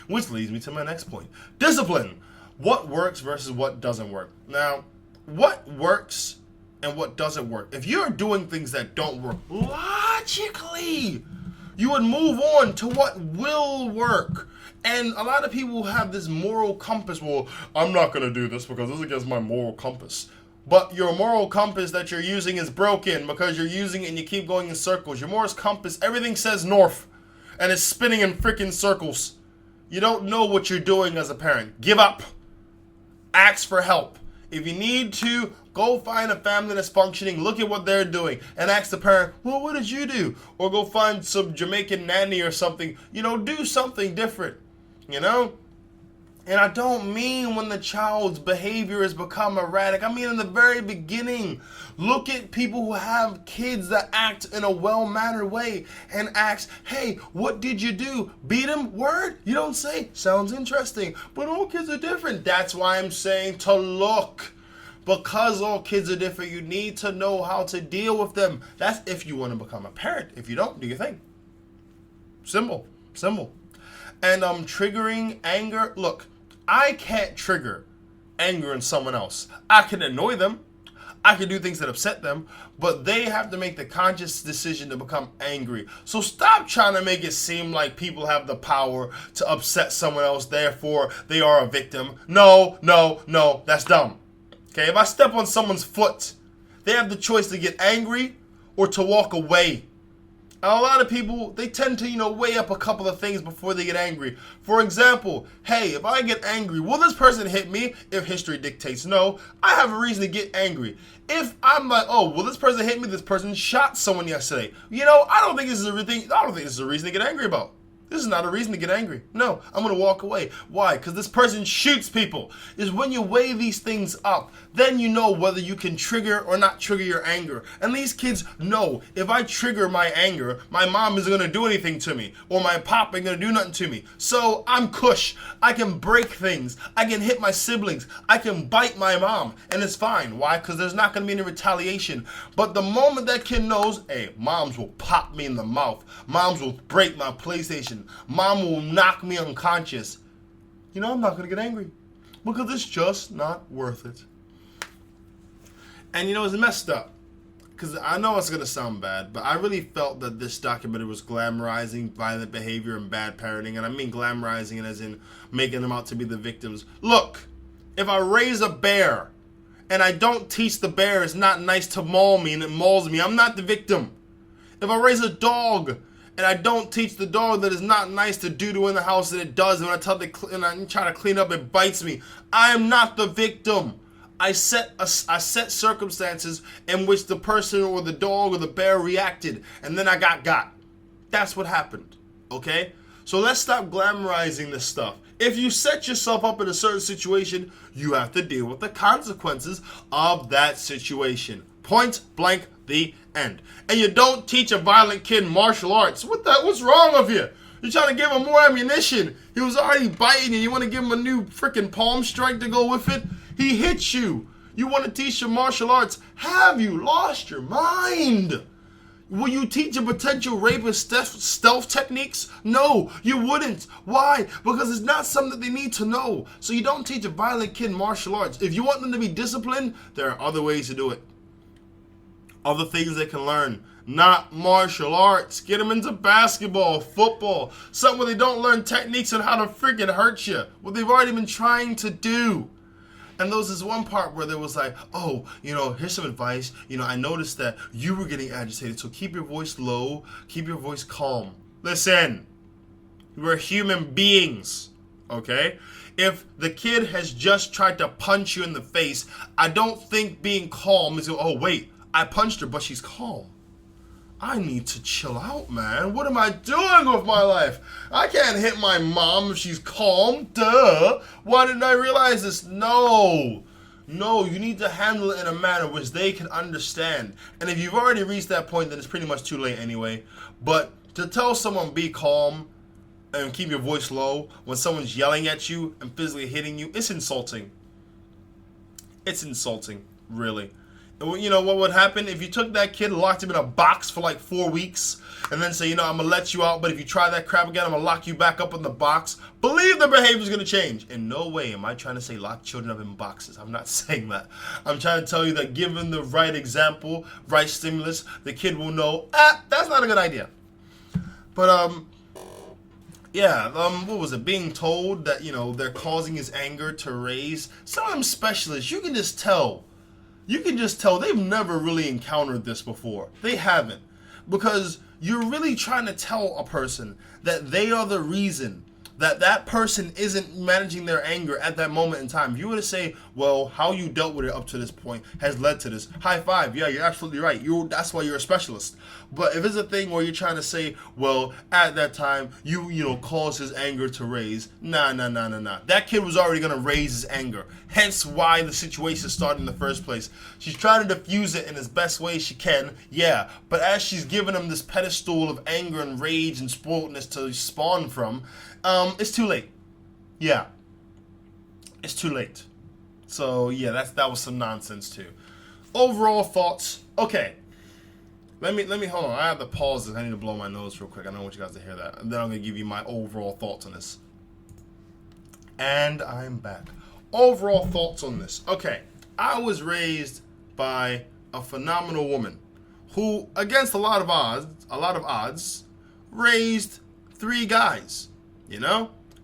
Which leads me to my next point. Discipline. What works versus what doesn't work. Now, what works and what doesn't work? If you're doing things that don't work, logically, you would move on to what will work. And a lot of people have this moral compass. Well, I'm not going to do this because this is against my moral compass. But your moral compass that you're using is broken because you're using it and you keep going in circles. Your moral compass, everything says north, and it's spinning in freaking circles. You don't know what you're doing as a parent. Give up. Ask for help. If you need to, go find a family that's functioning, look at what they're doing, and ask the parent, well, what did you do? Or go find some Jamaican nanny or something. Do something different. And I don't mean when the child's behavior has become erratic. I mean in the very beginning. Look at people who have kids that act in a well-mannered way and ask, hey, what did you do? Beat them? Word? You don't say? Sounds interesting. But all kids are different. That's why I'm saying to look. Because all kids are different, you need to know how to deal with them. That's if you want to become a parent. If you don't, do your thing. Simple. And triggering anger. Look, I can't trigger anger in someone else. I can annoy them. I can do things that upset them. But they have to make the conscious decision to become angry. So stop trying to make it seem like people have the power to upset someone else. Therefore, they are a victim. No. That's dumb. Okay, if I step on someone's foot, they have the choice to get angry or to walk away. And a lot of people, they tend to, weigh up a couple of things before they get angry. For example, hey, if I get angry, will this person hit me? If history dictates no, I have a reason to get angry. If I'm like, oh, will this person hit me? This person shot someone yesterday. I don't think this is a reason to get angry about. This is not a reason to get angry. No, I'm going to walk away. Why? Because this person shoots people. Is when you weigh these things up, then you know whether you can trigger or not trigger your anger. And these kids know if I trigger my anger, my mom isn't going to do anything to me, or my pop ain't going to do nothing to me. So I'm cush. I can break things. I can hit my siblings. I can bite my mom, and it's fine. Why? Because there's not going to be any retaliation. But the moment that kid knows, hey, moms will pop me in the mouth. Moms will break my PlayStation. Mom will knock me unconscious. I'm not going to get angry because it's just not worth it. And it's messed up because I know it's going to sound bad, but I really felt that this documentary was glamorizing violent behavior and bad parenting. And I mean glamorizing it as in making them out to be the victims. Look, if I raise a bear and I don't teach the bear it's not nice to maul me and it mauls me, I'm not the victim. If I raise a dog and I don't teach the dog that it's not nice to do in the house that it does, and when I try to clean up, it bites me, I am not the victim. I set circumstances in which the person or the dog or the bear reacted, and then I got. That's what happened, okay? So let's stop glamorizing this stuff. If you set yourself up in a certain situation, you have to deal with the consequences of that situation. Point blank, the end. And you don't teach a violent kid martial arts. What's wrong with you? You're trying to give him more ammunition. He was already biting you. You want to give him a new freaking palm strike to go with it? He hit you. You want to teach him martial arts? Have you lost your mind? Will you teach a potential rapist stealth techniques? No, you wouldn't. Why? Because it's not something that they need to know. So you don't teach a violent kid martial arts. If you want them to be disciplined, there are other ways to do it. Other things they can learn. Not martial arts. Get them into basketball, football, something where they don't learn techniques on how to freaking hurt you. What they've already been trying to do. And there was this one part where there was like, oh, here's some advice. I noticed that you were getting agitated, so keep your voice low, keep your voice calm. Listen, we're human beings, okay? If the kid has just tried to punch you in the face, I don't think being calm is, oh, wait, I punched her, but she's calm. I need to chill out, man. What am I doing with my life? I can't hit my mom if she's calm. Duh. Why didn't I realize this? No, you need to handle it in a manner which they can understand. And if you've already reached that point, then it's pretty much too late anyway. But to tell someone be calm and keep your voice low when someone's yelling at you and physically hitting you, it's insulting. It's insulting, really. You know what would happen if you took that kid and locked him in a box for like 4 weeks and then say, I'm going to let you out, but if you try that crap again, I'm going to lock you back up in the box? Believe the behavior's going to change. In no way am I trying to say lock children up in boxes. I'm not saying that. I'm trying to tell you that given the right example, right stimulus, the kid will know, that's not a good idea. But, what was it? Being told that, they're causing his anger to raise. Some of them specialists, you can just tell they've never really encountered this before. They haven't. Because you're really trying to tell a person that they are the reason that person isn't managing their anger at that moment in time. If you were to say, well, how you dealt with it up to this point has led to this. High five. Yeah, you're absolutely right. That's why you're a specialist. But if it's a thing where you're trying to say, well, at that time, you caused his anger to raise. Nah. That kid was already going to raise his anger. Hence why the situation started in the first place. She's trying to diffuse it in as best way she can. Yeah. But as she's giving him this pedestal of anger and rage and spoiledness to spawn from, it's too late. Yeah. It's too late. So, yeah, that was some nonsense, too. Overall thoughts. Okay. Let me hold on. I have to pause this. I need to blow my nose real quick. I don't want you guys to hear that. And then I'm going to give you my overall thoughts on this. And I'm back. Overall thoughts on this. Okay. I was raised by a phenomenal woman who, against a lot of odds, raised 3 guys.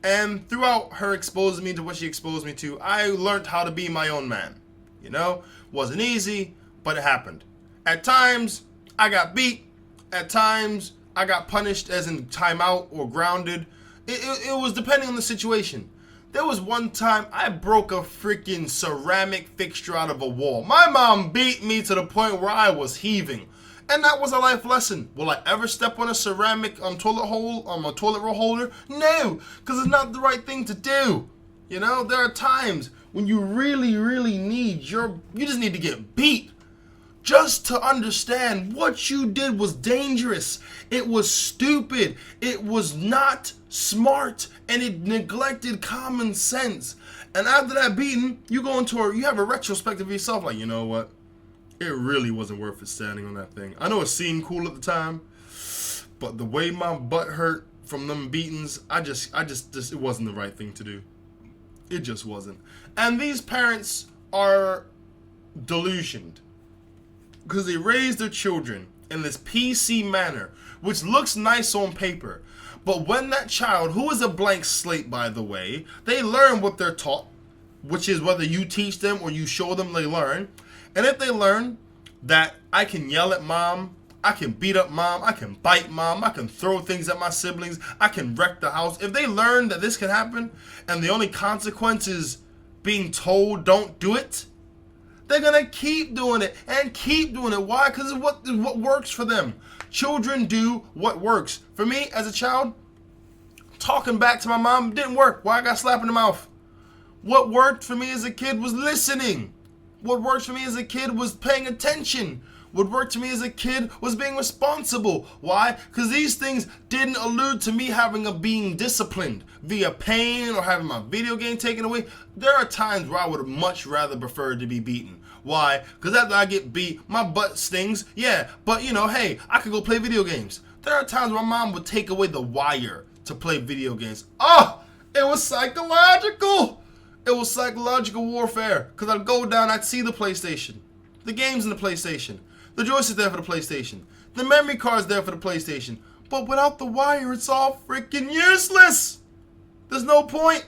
And throughout her exposing me to what she exposed me to, I learned how to be my own man. Wasn't easy, but it happened. At times, I got beat. At times, I got punished as in timeout or grounded. It was depending on the situation. There was one time I broke a freaking ceramic fixture out of a wall. My mom beat me to the point where I was heaving. And that was a life lesson. Will I ever step on a ceramic toilet roll holder? No, because it's not the right thing to do. There are times when you really, really you just need to get beat. Just to understand what you did was dangerous. It was stupid. It was not smart. And it neglected common sense. And after that beating, you have a retrospective of yourself like, you know what? It really wasn't worth it standing on that thing. I know it seemed cool at the time, but the way my butt hurt from them beatings, it wasn't the right thing to do. It just wasn't. And these parents are delusioned because they raise their children in this PC manner, which looks nice on paper. But when that child, who is a blank slate, by the way, they learn what they're taught, which is whether you teach them or you show them, they learn. And if they learn that I can yell at mom, I can beat up mom, I can bite mom, I can throw things at my siblings, I can wreck the house. If they learn that this can happen and the only consequence is being told don't do it, they're going to keep doing it and keep doing it. Why? Because it's what works for them. Children do what works. For me, as a child, talking back to my mom didn't work. Why? I got slapped in the mouth. What worked for me as a kid was listening. What worked for me as a kid was paying attention. What worked to me as a kid was being responsible. Why? Because these things didn't allude to me being disciplined via pain or having my video game taken away. There are times where I would much rather prefer to be beaten. Why? Because after I get beat, my butt stings. Yeah, but hey, I could go play video games. There are times where my mom would take away the wire to play video games. Oh, it was psychological. It was psychological warfare, because I'd go down, I'd see the PlayStation, the games in the PlayStation, the joystick there for the PlayStation, the memory cards there for the PlayStation, but without the wire, it's all freaking useless. There's no point.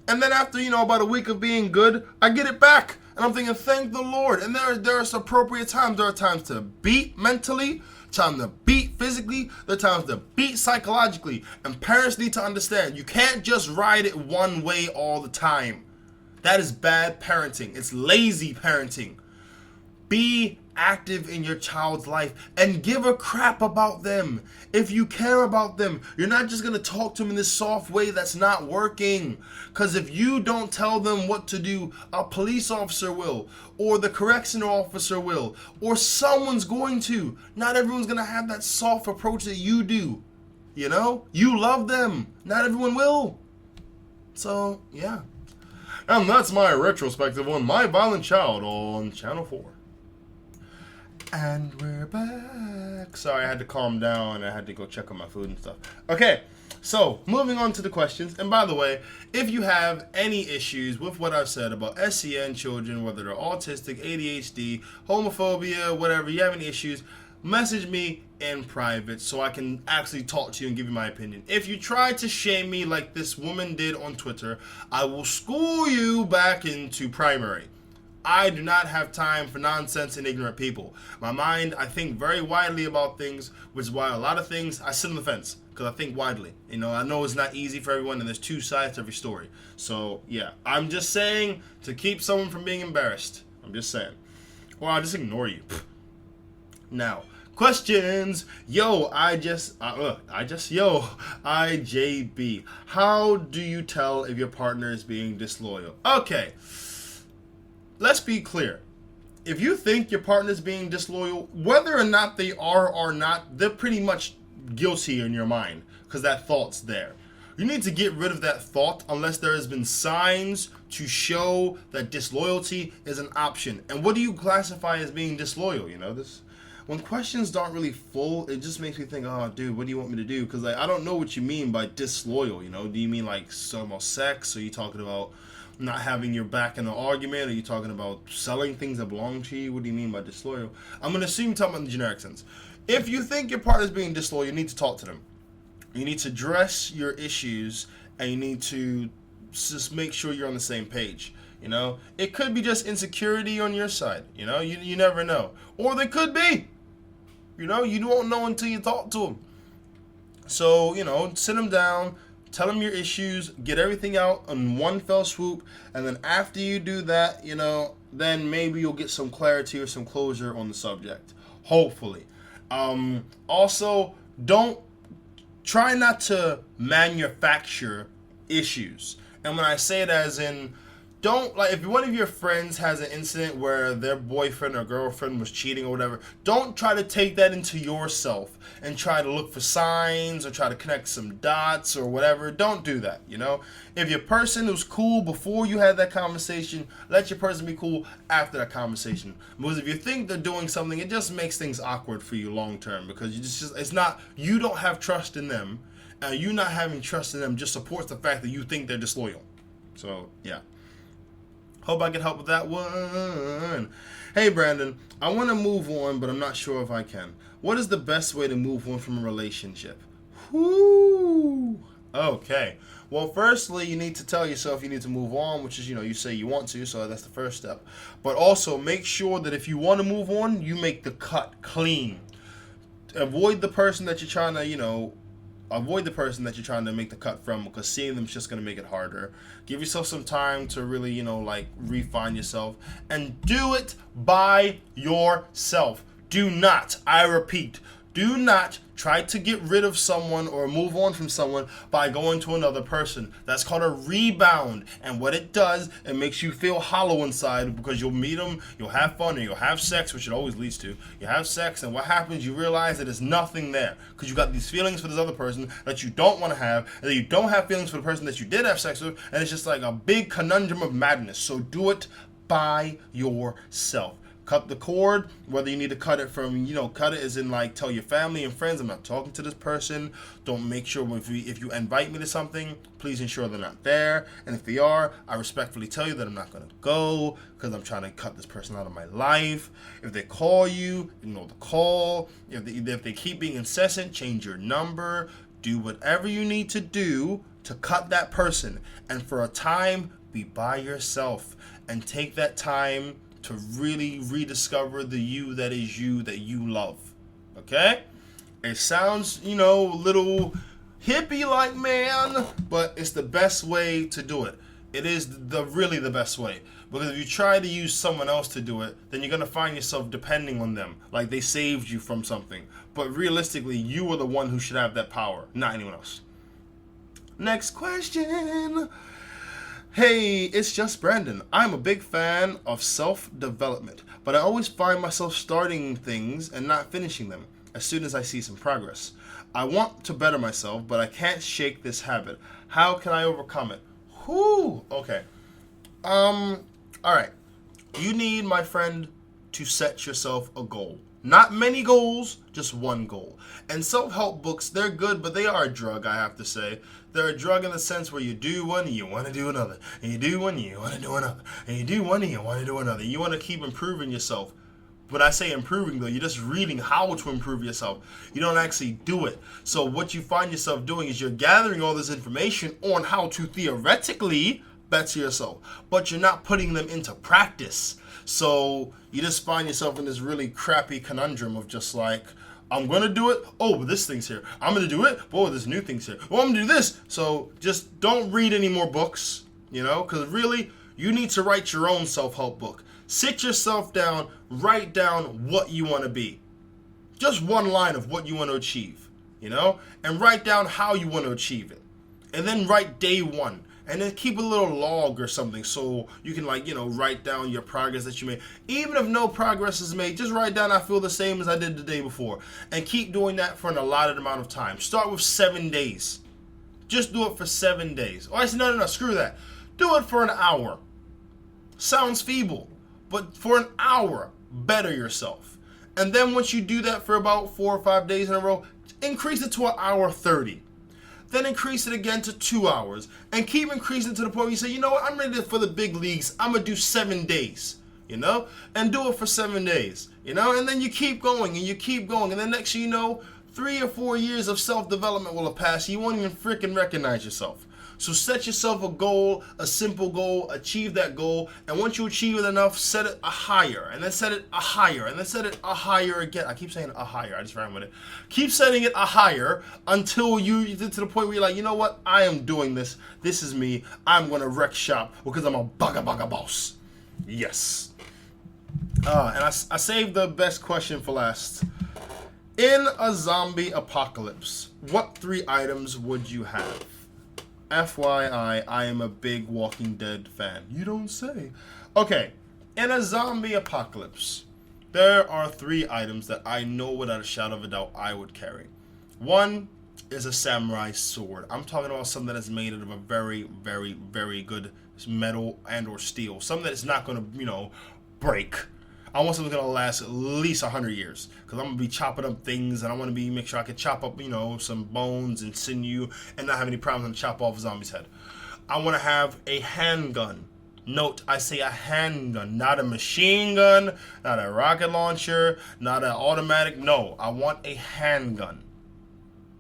And then after, about a week of being good, I get it back, and I'm thinking, thank the Lord. And there are appropriate times. There are times to beat mentally, time to beat physically, there are times to beat psychologically. And parents need to understand, you can't just ride it one way all the time. That is bad parenting. It's lazy parenting. Be active in your child's life and give a crap about them. If you care about them, you're not just going to talk to them in this soft way that's not working. Because if you don't tell them what to do, a police officer will, or the correctional officer will, or someone's going to. Not everyone's going to have that soft approach that you do. You love them. Not everyone will. So, yeah. And that's my retrospective on My Violent Child on Channel 4. And we're back. Sorry, I had to calm down. I had to go check on my food and stuff. Okay, so moving on to the questions. And by the way, if you have any issues with what I've said about SEN children, whether they're autistic, ADHD, homophobia, whatever, you have any issues, message me in private so I can actually talk to you and give you my opinion. If you try to shame me like this woman did on Twitter, I will school you back into primary. I do not have time for nonsense and ignorant people. My mind, I think very widely about things, which is why a lot of things, I sit on the fence, because I think widely. I know it's not easy for everyone, and there's two sides to every story. So, yeah, I'm just saying to keep someone from being embarrassed. I'm just saying. Or I'll just ignore you. Now, questions. IJB. How do you tell if your partner is being disloyal? Okay. Let's be clear. If you think your partner's being disloyal, whether or not they are or not, they're pretty much guilty in your mind because that thought's there. You need to get rid of that thought unless there has been signs to show that disloyalty is an option. And what do you classify as being disloyal? When questions aren't really full, it just makes me think, oh, dude, what do you want me to do? Because I don't know what you mean by disloyal. Do you mean like talking about sex? Or are you talking about not having your back in an argument? Are you talking about selling things that belong to you? What do you mean by disloyal? I'm going to assume you're talking about in the generic sense. If you think your partner's being disloyal, you need to talk to them. You need to address your issues, and you need to just make sure you're on the same page. It could be just insecurity on your side. You never know. Or they could be. You won't know until you talk to them. So, sit them down, tell them your issues, get everything out in one fell swoop, and then after you do that, then maybe you'll get some clarity or some closure on the subject. Hopefully. Also, try not to manufacture issues. And when I say it as in, if one of your friends has an incident where their boyfriend or girlfriend was cheating or whatever, don't try to take that into yourself and try to look for signs or try to connect some dots or whatever. Don't do that, If your person was cool before you had that conversation, let your person be cool after that conversation. Because if you think they're doing something, it just makes things awkward for you long term because you don't have trust in them, and you not having trust in them just supports the fact that you think they're disloyal. So, yeah. Hope I can help with that one. Hey, Brandon, I want to move on, but I'm not sure if I can. What is the best way to move on from a relationship? Whoo! Okay. Well, firstly, you need to tell yourself you need to move on, which is, you say you want to, so that's the first step. But also, make sure that if you want to move on, you make the cut clean. Avoid the person that you're trying to, make the cut from, because seeing them is just going to make it harder. Give yourself some time to really, refine yourself. And do it by yourself. Do not, I repeat, Do not try to get rid of someone or move on from someone by going to another person. That's called a rebound. And what it does, it makes you feel hollow inside because you'll meet them, you'll have fun, and you'll have sex, which it always leads to. You have sex, and what happens, you realize that there's nothing there because you got these feelings for this other person that you don't want to have, and then you don't have feelings for the person that you did have sex with, and it's just like a big conundrum of madness. So do it by yourself. Cut the cord, whether you need to cut it from, cut it as in like tell your family and friends, I'm not talking to this person. Don't make sure if you invite me to something, please ensure they're not there. And if they are, I respectfully tell you that I'm not going to go because I'm trying to cut this person out of my life. If they call you, ignore the call. If they keep being incessant, change your number. Do whatever you need to do to cut that person. And for a time, be by yourself and take that time to really rediscover the you that is you that you love. Okay? It sounds, a little hippie-like, man, but it's the best way to do it. It is really the best way. Because if you try to use someone else to do it, then you're going to find yourself depending on them. Like they saved you from something. But realistically, you are the one who should have that power, not anyone else. Next question. Hey, it's just Brandon. I'm a big fan of self-development, but I always find myself starting things and not finishing them as soon as I see some progress. I want to better myself, but I can't shake this habit. How can I overcome it? Okay. Alright. You need, my friend, to set yourself a goal. Not many goals, just one goal. And self-help books, they're good, but they are a drug, I have to say. They're a drug in the sense where you do one and you want to do another. And you do one and you want to do another. And you do one and you want to do another. You want to keep improving yourself. When I say improving, though, you're just reading how to improve yourself. You don't actually do it. So what you find yourself doing is you're gathering all this information on how to theoretically better yourself. But you're not putting them into practice. So you just find yourself in this really crappy conundrum of just like, I'm going to do it. Oh, but this thing's here. I'm going to do it. Oh, this new thing's here. Oh, I'm going to do this. So just don't read any more books, because really you need to write your own self-help book. Sit yourself down, write down what you want to be. Just one line of what you want to achieve, and write down how you want to achieve it. And then write day one. And then keep a little log or something so you can write down your progress that you made. Even if no progress is made, just write down I feel the same as I did the day before. And keep doing that for an allotted amount of time. Start with 7 days. Just do it for 7 days. Oh, I said, no, screw that. Do it for an hour. Sounds feeble, but for an hour, better yourself. And then once you do that for about 4 or 5 days in a row, increase it to an hour 30. Then increase it again to 2 hours. And keep increasing to the point where you say, you know what, I'm ready for the big leagues. I'm going to do 7 days, and do it for 7 days, and then you keep going and you keep going. And then next thing you know, 3 or 4 years of self-development will have passed. You won't even freaking recognize yourself. So set yourself a goal, a simple goal, achieve that goal, and once you achieve it enough, set it a higher, and then set it a higher, and then set it a higher again. I keep saying a higher, I just rhyme with it. Keep setting it a higher until you get to the point where you're like, you know what, I am doing this. This is me. I'm going to wreck shop because I'm a bugga boss. Yes. And I saved the best question for last. In a zombie apocalypse, what 3 items would you have? FYI, I am a big Walking Dead fan. You don't say. Okay, in a zombie apocalypse, there are 3 items that I know without a shadow of a doubt I would carry. One is a samurai sword. I'm talking about something that is made out of a very, very, very good metal and or steel. Something that is not going to, break. I want something that's going to last at least 100 years. Because I'm going to be chopping up things, and I want to make sure I can chop up, some bones and sinew and not have any problems to chop off a zombie's head. I want to have a handgun. Note, I say a handgun, not a machine gun, not a rocket launcher, not an automatic. No, I want a handgun.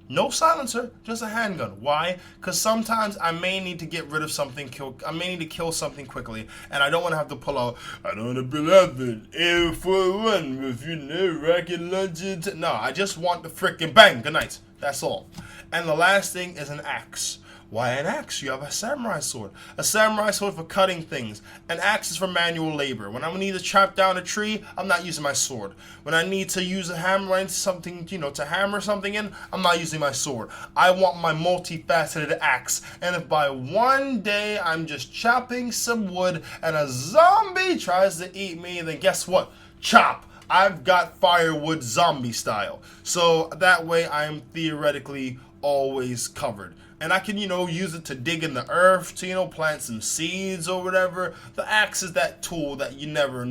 No silencer, just a handgun. Why? Because sometimes I may need to get rid of something, I may need to kill something quickly, and I don't want to have to pull out, I don't want to pull out the Air 41 with, rocket launcher. No, I just want the frickin' bang, good night. That's all. And the last thing is an axe. Why an axe? You have a samurai sword. A samurai sword for cutting things. An axe is for manual labor. When I need to chop down a tree, I'm not using my sword. When I need to use a hammer and something, to hammer something in, I'm not using my sword. I want my multifaceted axe. And if by one day I'm just chopping some wood and a zombie tries to eat me, then guess what? Chop! I've got firewood zombie style. So that way I'm theoretically always covered. And I can, use it to dig in the earth, to, plant some seeds or whatever. The axe is that tool that you never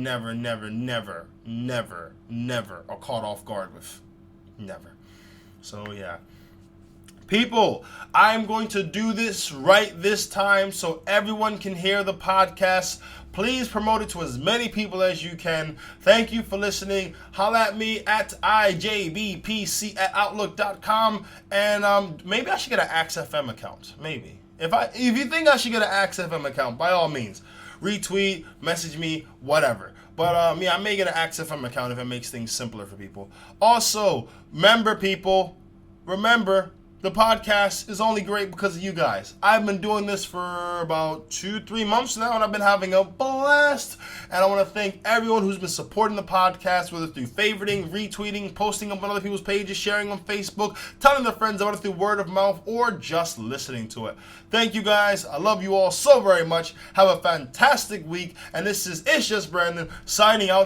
are caught off guard with. Never. So, yeah. People, I'm going to do this right this time so everyone can hear the podcast. Please promote it to as many people as you can. Thank you for listening. Holla at me at IJBPC@outlook.com. And maybe I should get an Axe FM account. Maybe. If you think I should get an Axe FM account, by all means, retweet, message me, whatever. But I may get an Axe FM account if it makes things simpler for people. Also, people, remember, the podcast is only great because of you guys. I've been doing this for about 2-3 months now, and I've been having a blast. And I want to thank everyone who's been supporting the podcast, whether through favoriting, retweeting, posting up on other people's pages, sharing on Facebook, telling their friends about it through word of mouth, or just listening to it. Thank you guys. I love you all so very much. Have a fantastic week. And this is It's Just Brandon signing out.